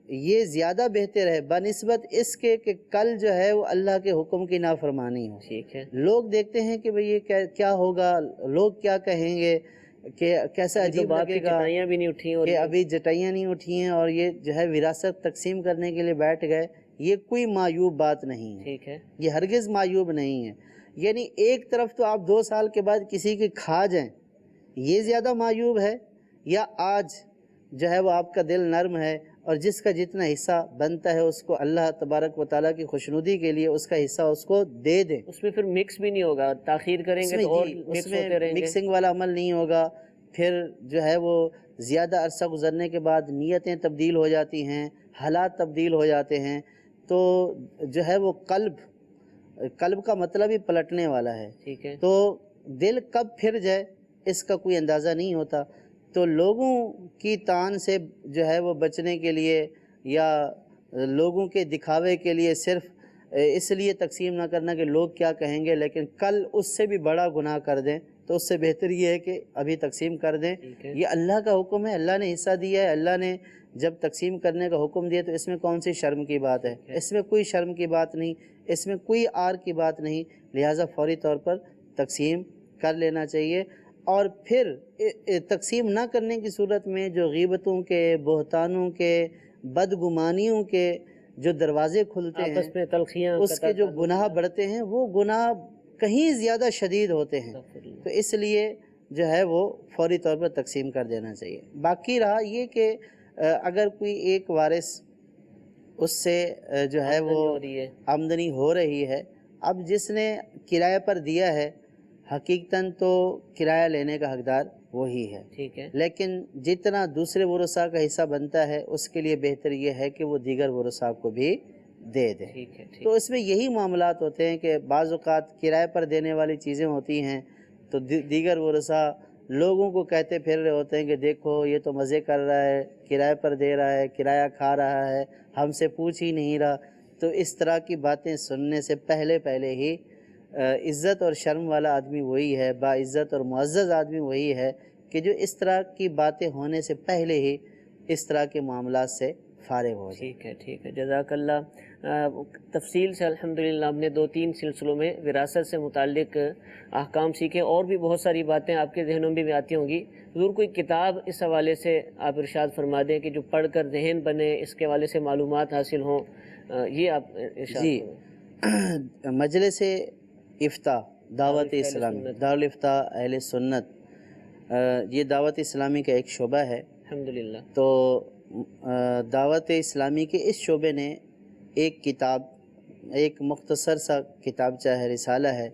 یہ زیادہ بہتر ہے بنسبت اس کے کہ کل جو ہے وہ اللہ کے حکم کی نافرمانی ہو۔
ٹھیک ہے،
لوگ دیکھتے ہیں کہ بھئی یہ کیا ہوگا، لوگ کیا کہیں گے، کہ کیسا عجیب لگے گا
چٹائیاں بھی نہیں اٹھی اور
کہ ابھی جٹائیاں نہیں اٹھی ہیں اور یہ جو ہے وراثت تقسیم کرنے کے لیے بیٹھ گئے، یہ کوئی معیوب بات نہیں ہے،
ٹھیک ہے،
یہ ہرگز معیوب نہیں ہے۔ یعنی ایک طرف تو آپ 2 سال کے بعد کسی کی کھا جائیں، یہ زیادہ معیوب ہے، یا آج جو ہے وہ آپ کا دل نرم ہے اور جس کا جتنا حصہ بنتا ہے اس کو اللہ تبارک و تعالیٰ کی خوشنودی کے لیے اس کا حصہ اس کو دے دیں۔
اس میں پھر مکس بھی نہیں ہوگا، تاخیر کریں گے تو اور مکس ہوتے رہیں گے،
مکسنگ والا عمل نہیں ہوگا، پھر جو ہے وہ زیادہ عرصہ گزرنے کے بعد نیتیں تبدیل ہو جاتی ہیں، حالات تبدیل ہو جاتے ہیں، تو جو ہے وہ قلب کا مطلب ہی پلٹنے والا ہے،
ٹھیک ہے،
تو دل کب پھر جائے اس کا کوئی اندازہ نہیں ہوتا۔ تو لوگوں کی تان سے جو ہے وہ بچنے کے لیے یا لوگوں کے دکھاوے کے لیے صرف اس لیے تقسیم نہ کرنا کہ لوگ کیا کہیں گے، لیکن کل اس سے بھی بڑا گناہ کر دیں تو اس سے بہتر یہ ہے کہ ابھی تقسیم کر دیں. یہ اللہ کا حکم ہے, اللہ نے حصہ دیا ہے, اللہ نے جب تقسیم کرنے کا حکم دیا تو اس میں کون سی شرم کی بات ہے؟ اس میں کوئی شرم کی بات نہیں, اس میں کوئی آر کی بات نہیں. لہٰذا فوری طور پر تقسیم کر لینا چاہیے. اور پھر تقسیم نہ کرنے کی صورت میں جو غیبتوں کے, بہتانوں کے, بدگمانیوں کے جو دروازے کھلتے ہیں,
آپس میں تلخیاں,
اس کے جو گناہ بڑھتے ہیں وہ گناہ کہیں زیادہ شدید ہوتے ہیں. تو اس لیے جو ہے وہ فوری طور پر تقسیم کر دینا چاہیے. باقی رہا یہ کہ اگر کوئی ایک وارث اس سے جو ہے وہ آمدنی ہو رہی ہے, اب جس نے کرایہ پر دیا ہے حقیقتاً تو کرایہ لینے کا حقدار وہی ہے,
ٹھیک ہے,
لیکن جتنا دوسرے ورثاء کا حصہ بنتا ہے اس کے لیے بہتر یہ ہے کہ وہ دیگر ورثاء کو بھی دے دیں. تو اس میں یہی معاملات ہوتے ہیں کہ بعض اوقات کرایہ پر دینے والی چیزیں ہوتی ہیں تو دیگر ورثاء لوگوں کو کہتے پھر رہے ہوتے ہیں کہ دیکھو یہ تو مزے کر رہا ہے, کرایہ پر دے رہا ہے, کرایہ کھا رہا ہے, ہم سے پوچھ ہی نہیں رہا. تو اس طرح کی باتیں سننے سے پہلے ہی عزت اور شرم والا آدمی وہی ہے, باعزت اور معزز آدمی وہی ہے کہ جو اس طرح کی باتیں ہونے سے پہلے ہی اس طرح کے معاملات سے فارغ ہو جائے.
ٹھیک ہے, جزاک اللہ. تفصیل سے الحمدللہ ہم نے 2-3 سلسلوں میں وراثت سے متعلق احکام سیکھے, اور بھی بہت ساری باتیں آپ کے ذہنوں میں بھی آتی ہوں گی. ضرور کوئی کتاب اس حوالے سے آپ ارشاد فرما دیں کہ جو پڑھ کر ذہن بنے, اس کے حوالے سے معلومات حاصل ہوں, یہ آپ ارشاد
جی. مجلس افتاء دعوت اسلامی, دارالافتاء اہل سنت, یہ دعوت اسلامی کا ایک شعبہ ہے
الحمدللہ.
تو دعوت اسلامی کے اس شعبے نے ایک کتاب, ایک مختصر سا کتابچہ ہے, رسالہ ہے,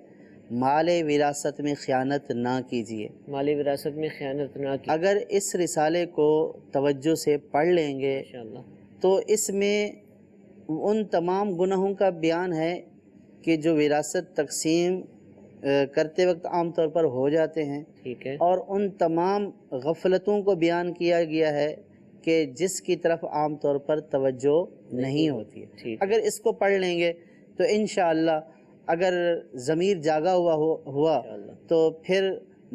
مال وراثت میں خیانت نہ کیجیے.
مال وراثت میں خیانت نہ کیجیے.
اگر اس رسالے کو توجہ سے پڑھ لیں گے تو اس میں ان تمام گناہوں کا بیان ہے کہ جو وراثت تقسیم کرتے وقت عام طور پر ہو جاتے ہیں,
ٹھیک ہے,
اور ان تمام غفلتوں کو بیان کیا گیا ہے کہ جس کی طرف عام طور پر توجہ نہیں ہوتی ہے. اگر اس کو پڑھ لیں گے تو انشاءاللہ اگر ضمیر جاگا ہوا تو پھر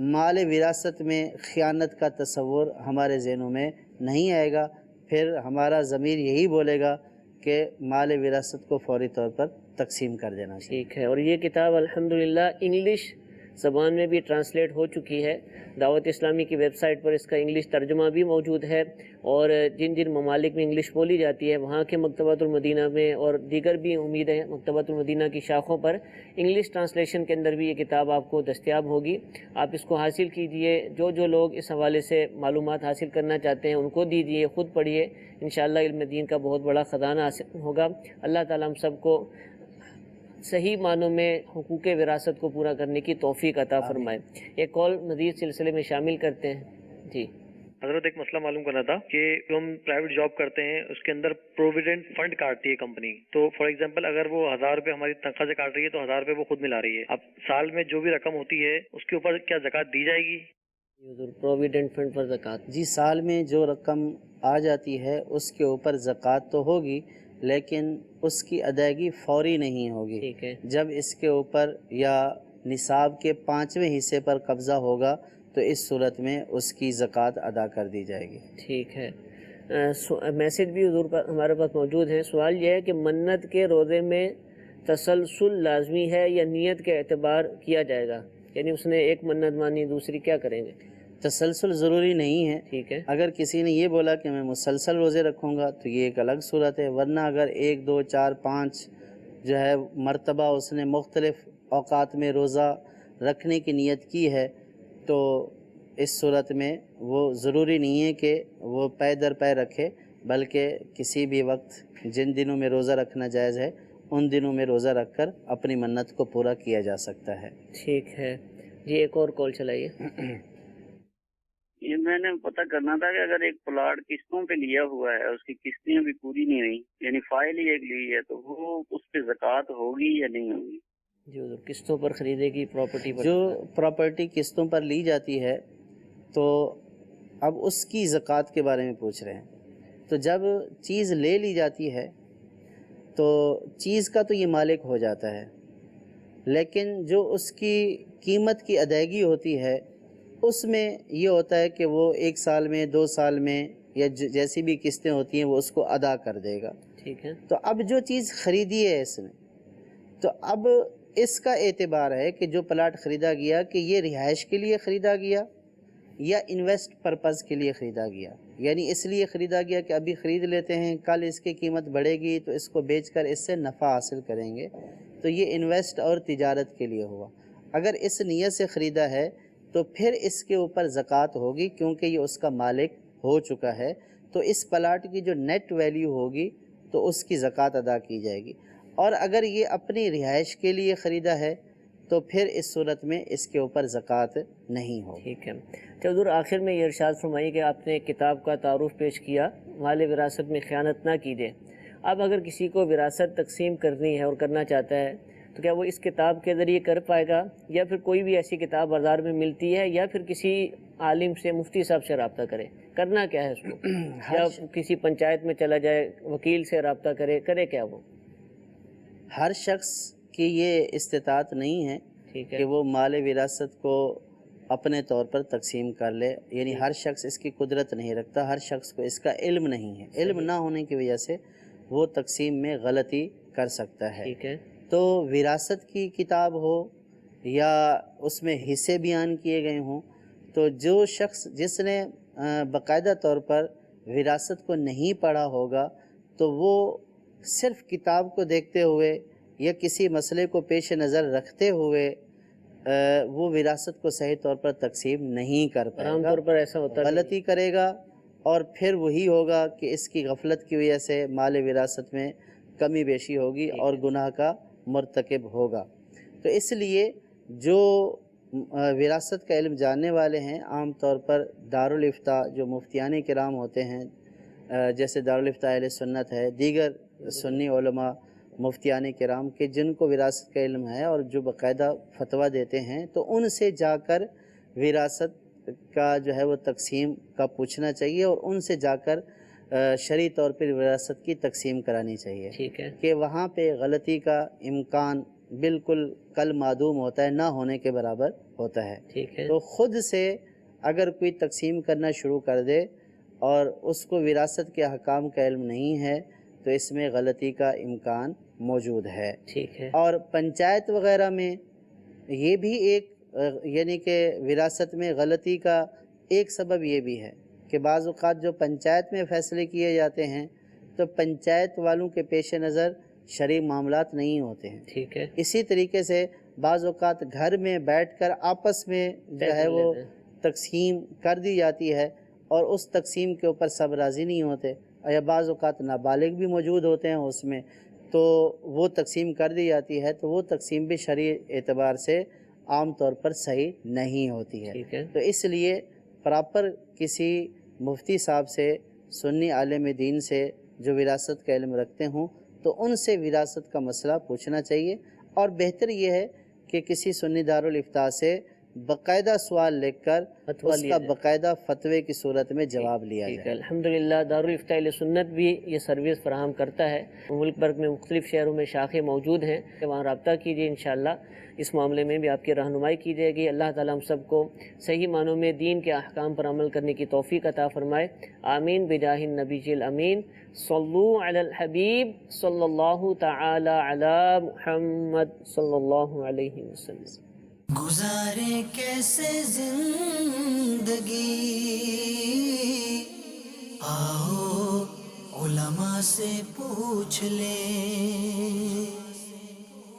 مال وراثت میں خیانت کا تصور ہمارے ذہنوں میں نہیں آئے گا. پھر ہمارا ضمیر یہی بولے گا کہ مال وراثت کو فوری طور پر تقسیم کر دینا چاہیے.
ٹھیک ہے, اور یہ کتاب الحمدللہ انگلش زبان میں بھی ٹرانسلیٹ ہو چکی ہے. دعوت اسلامی کی ویب سائٹ پر اس کا انگلش ترجمہ بھی موجود ہے, اور جن ممالک میں انگلش بولی جاتی ہے وہاں کے مکتبۃ المدینہ میں اور دیگر بھی امید ہے مکتبۃ المدینہ کی شاخوں پر انگلش ٹرانسلیشن کے اندر بھی یہ کتاب آپ کو دستیاب ہوگی. آپ اس کو حاصل کیجئے. جو لوگ اس حوالے سے معلومات حاصل کرنا چاہتے ہیں ان کو دیجئے, خود پڑھیے, انشاءاللہ علم دین کا بہت بڑا خزانہ حاصل ہوگا. اللہ تعالیٰ ہم سب کو صحیح معنوں میں حقوق وراثت کو پورا کرنے کی توفیق عطا فرمائے. ایک کال مزید سلسلے میں شامل کرتے ہیں. جی
حضرت, ایک مسئلہ معلوم کرنا تھا کہ جو ہم پرائیویٹ جاب کرتے ہیں اس کے اندر پروویڈنٹ فنڈ کاٹتی ہے کمپنی. تو فار ایگزامپل اگر وہ 1000 روپے ہماری تنخواہ سے کاٹ رہی ہے تو 1000 روپے وہ خود ملا رہی ہے. اب سال میں جو بھی رقم ہوتی ہے اس کے اوپر کیا زکوٰۃ دی جائے گی؟
پروویڈنٹ فنڈ پر زکوٰۃ,
جی, سال میں جو رقم آ جاتی ہے اس کے اوپر زکوٰۃ تو ہوگی, لیکن اس کی ادائیگی فوری نہیں ہوگی.
ٹھیک ہے,
جب اس کے اوپر یا نصاب کے 5ویں حصے پر قبضہ ہوگا تو اس صورت میں اس کی زکوٰۃ ادا کر دی جائے گی.
ٹھیک ہے. میسج بھی حضور پر ہمارے پاس موجود ہے. سوال یہ ہے کہ منت کے روزے میں تسلسل لازمی ہے یا نیت کے اعتبار کیا جائے گا؟ یعنی اس نے ایک منت مانی, دوسری, کیا کریں گے؟
تسلسل ضروری نہیں ہے.
ٹھیک ہے,
اگر کسی نے یہ بولا کہ میں مسلسل روزے رکھوں گا تو یہ ایک الگ صورت ہے, ورنہ اگر 1 2 4 5 جو ہے مرتبہ اس نے مختلف اوقات میں روزہ رکھنے کی نیت کی ہے تو اس صورت میں وہ ضروری نہیں ہے کہ وہ پے در پے رکھے, بلکہ کسی بھی وقت جن دنوں میں روزہ رکھنا جائز ہے ان دنوں میں روزہ رکھ کر اپنی منت کو پورا کیا جا سکتا ہے.
ٹھیک ہے جی, ایک اور کال چلائیے.
یہ میں نے پتہ کرنا تھا کہ اگر ایک پلاٹ قسطوں پہ لیا ہوا ہے, اس کی قسطیں بھی پوری نہیں رہی, یعنی فائل ہی ایک لی ہے, تو وہ اس پہ زکوٰۃ ہوگی یا نہیں ہوگی؟
جو قسطوں پر خریدے گی پراپرٹی پر,
جو پراپرٹی قسطوں پر لی جاتی ہے تو اب اس کی زکوٰۃ کے بارے میں پوچھ رہے ہیں. تو جب چیز لے لی جاتی ہے تو چیز کا تو یہ مالک ہو جاتا ہے, لیکن جو اس کی قیمت کی ادائیگی ہوتی ہے اس میں یہ ہوتا ہے کہ وہ 1 سال میں 2 سال میں یا جیسی بھی قسطیں ہوتی ہیں وہ اس کو ادا کر دے گا.
ٹھیک ہے.
تو اب جو چیز خریدی ہے اس نے، تو اب اس کا اعتبار ہے کہ جو پلاٹ خریدا گیا کہ یہ رہائش کے لیے خریدا گیا یا انویسٹ پرپز کے لیے خریدا گیا. یعنی اس لیے خریدا گیا کہ ابھی خرید لیتے ہیں، کل اس کی قیمت بڑھے گی تو اس کو بیچ کر اس سے نفع حاصل کریں گے، تو یہ انویسٹ اور تجارت کے لیے ہوا. اگر اس نیت سے خریدا ہے تو پھر اس کے اوپر زکوٰۃ ہوگی کیونکہ یہ اس کا مالک ہو چکا ہے. تو اس پلاٹ کی جو نیٹ ویلیو ہوگی تو اس کی زکوٰۃ ادا کی جائے گی. اور اگر یہ اپنی رہائش کے لیے خریدا ہے تو پھر اس صورت میں اس کے اوپر زکوٰۃ نہیں ہوگی.
ٹھیک ہے. تو حضور آخر میں یہ ارشاد فرمائیے کہ آپ نے ایک کتاب کا تعارف پیش کیا، مال وراثت میں خیانت نہ کیجیے. اب اگر کسی کو وراثت تقسیم کرنی ہے اور کرنا چاہتا ہے تو کیا وہ اس کتاب کے ذریعے کر پائے گا، یا پھر کوئی بھی ایسی کتاب بازار میں ملتی ہے، یا پھر کسی عالم سے، مفتی صاحب سے رابطہ کرے؟ کرنا کیا ہے اس کو؟ یا کسی پنچایت میں چلا جائے، وکیل سے رابطہ کرے کیا وہ؟
ہر شخص کی یہ استطاعت نہیں ہے
ٹھیک ہے
کہ وہ مال وراثت کو اپنے طور پر تقسیم کر لے. یعنی ہر شخص اس کی قدرت نہیں رکھتا، ہر شخص کو اس کا علم نہیں ہے. علم نہ ہونے کی وجہ سے وہ تقسیم میں غلطی کر سکتا ہے.
ٹھیک ہے.
تو وراثت کی کتاب ہو یا اس میں حصے بیان کیے گئے ہوں، تو جو شخص جس نے باقاعدہ طور پر وراثت کو نہیں پڑھا ہوگا تو وہ صرف کتاب کو دیکھتے ہوئے یا کسی مسئلے کو پیش نظر رکھتے ہوئے وہ وراثت کو صحیح طور پر تقسیم نہیں کر پائے
عام
گا،
طور پر ایسا ہوتا ہے،
غلطی کرے گا، اور پھر وہی ہوگا کہ اس کی غفلت کی وجہ سے مال وراثت میں کمی بیشی ہوگی اور گناہ کا مرتکب ہوگا. تو اس لیے جو وراثت کا علم جاننے والے ہیں عام طور پر دارالافتاء جو مفتیان کرام ہوتے ہیں، جیسے دارالافتاء اہل سنت ہے، دیگر سنی علماء مفتیان کرام کے جن کو وراثت کا علم ہے اور جو باقاعدہ فتویٰ دیتے ہیں، تو ان سے جا کر وراثت کا جو ہے وہ تقسیم کا پوچھنا چاہیے اور ان سے جا کر شرعی طور پر وراثت کی تقسیم کرانی چاہیے.
ٹھیک ہے.
کہ وہاں پہ غلطی کا امکان بالکل کل معدوم ہوتا ہے، نہ ہونے کے برابر ہوتا ہے.
ٹھیک ہے.
تو خود سے اگر کوئی تقسیم کرنا شروع کر دے اور اس کو وراثت کے احکام کا علم نہیں ہے تو اس میں غلطی کا امکان موجود ہے.
ٹھیک ہے.
اور پنچایت وغیرہ میں یہ بھی ایک یعنی کہ وراثت میں غلطی کا ایک سبب یہ بھی ہے کہ بعض اوقات جو پنچایت میں فیصلے کیے جاتے ہیں تو پنچایت والوں کے پیش نظر شرعی معاملات نہیں ہوتے ہیں.
ٹھیک ہے.
اسی طریقے سے بعض اوقات گھر میں بیٹھ کر آپس میں جو ہے وہ تقسیم کر دی جاتی ہے اور اس تقسیم کے اوپر سب راضی نہیں ہوتے، یا بعض اوقات نابالغ بھی موجود ہوتے ہیں اس میں، تو وہ تقسیم کر دی جاتی ہے، تو وہ تقسیم بھی شرعی اعتبار سے عام طور پر صحیح نہیں ہوتی ہے.
ٹھیک ہے.
تو اس لیے پراپر کسی مفتی صاحب سے، سنی عالم دین سے جو وراثت کا علم رکھتے ہوں تو ان سے وراثت کا مسئلہ پوچھنا چاہیے. اور بہتر یہ ہے کہ کسی سنی دارالافتاء سے باقاعدہ سوال لکھ کر اس کا باقاعدہ فتوے کی صورت میں جواب لیا جائے.
الحمدللہ دارالافتاء اہل سنت بھی یہ سروس فراہم کرتا ہے. ملک بھر میں مختلف شہروں میں شاخیں موجود ہیں، وہاں رابطہ کیجیے، انشاءاللہ اس معاملے میں بھی آپ کی رہنمائی کی جائے گی. اللہ تعالیٰ ہم سب کو صحیح معنوں میں دین کے احکام پر عمل کرنے کی توفیق عطا فرمائے. آمین بجاہ النبی الامین. صلو علی الحبیب صلی اللہ تعالی علی محمد صلی اللہ علیہ وسلم.
گزارے کیسے زندگی، آؤ علماء سے پوچھ لیں.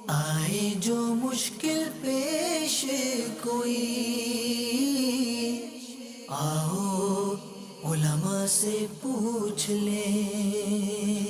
آئے جو مشکل پیش کوئی، آؤ علماء سے پوچھ لیں.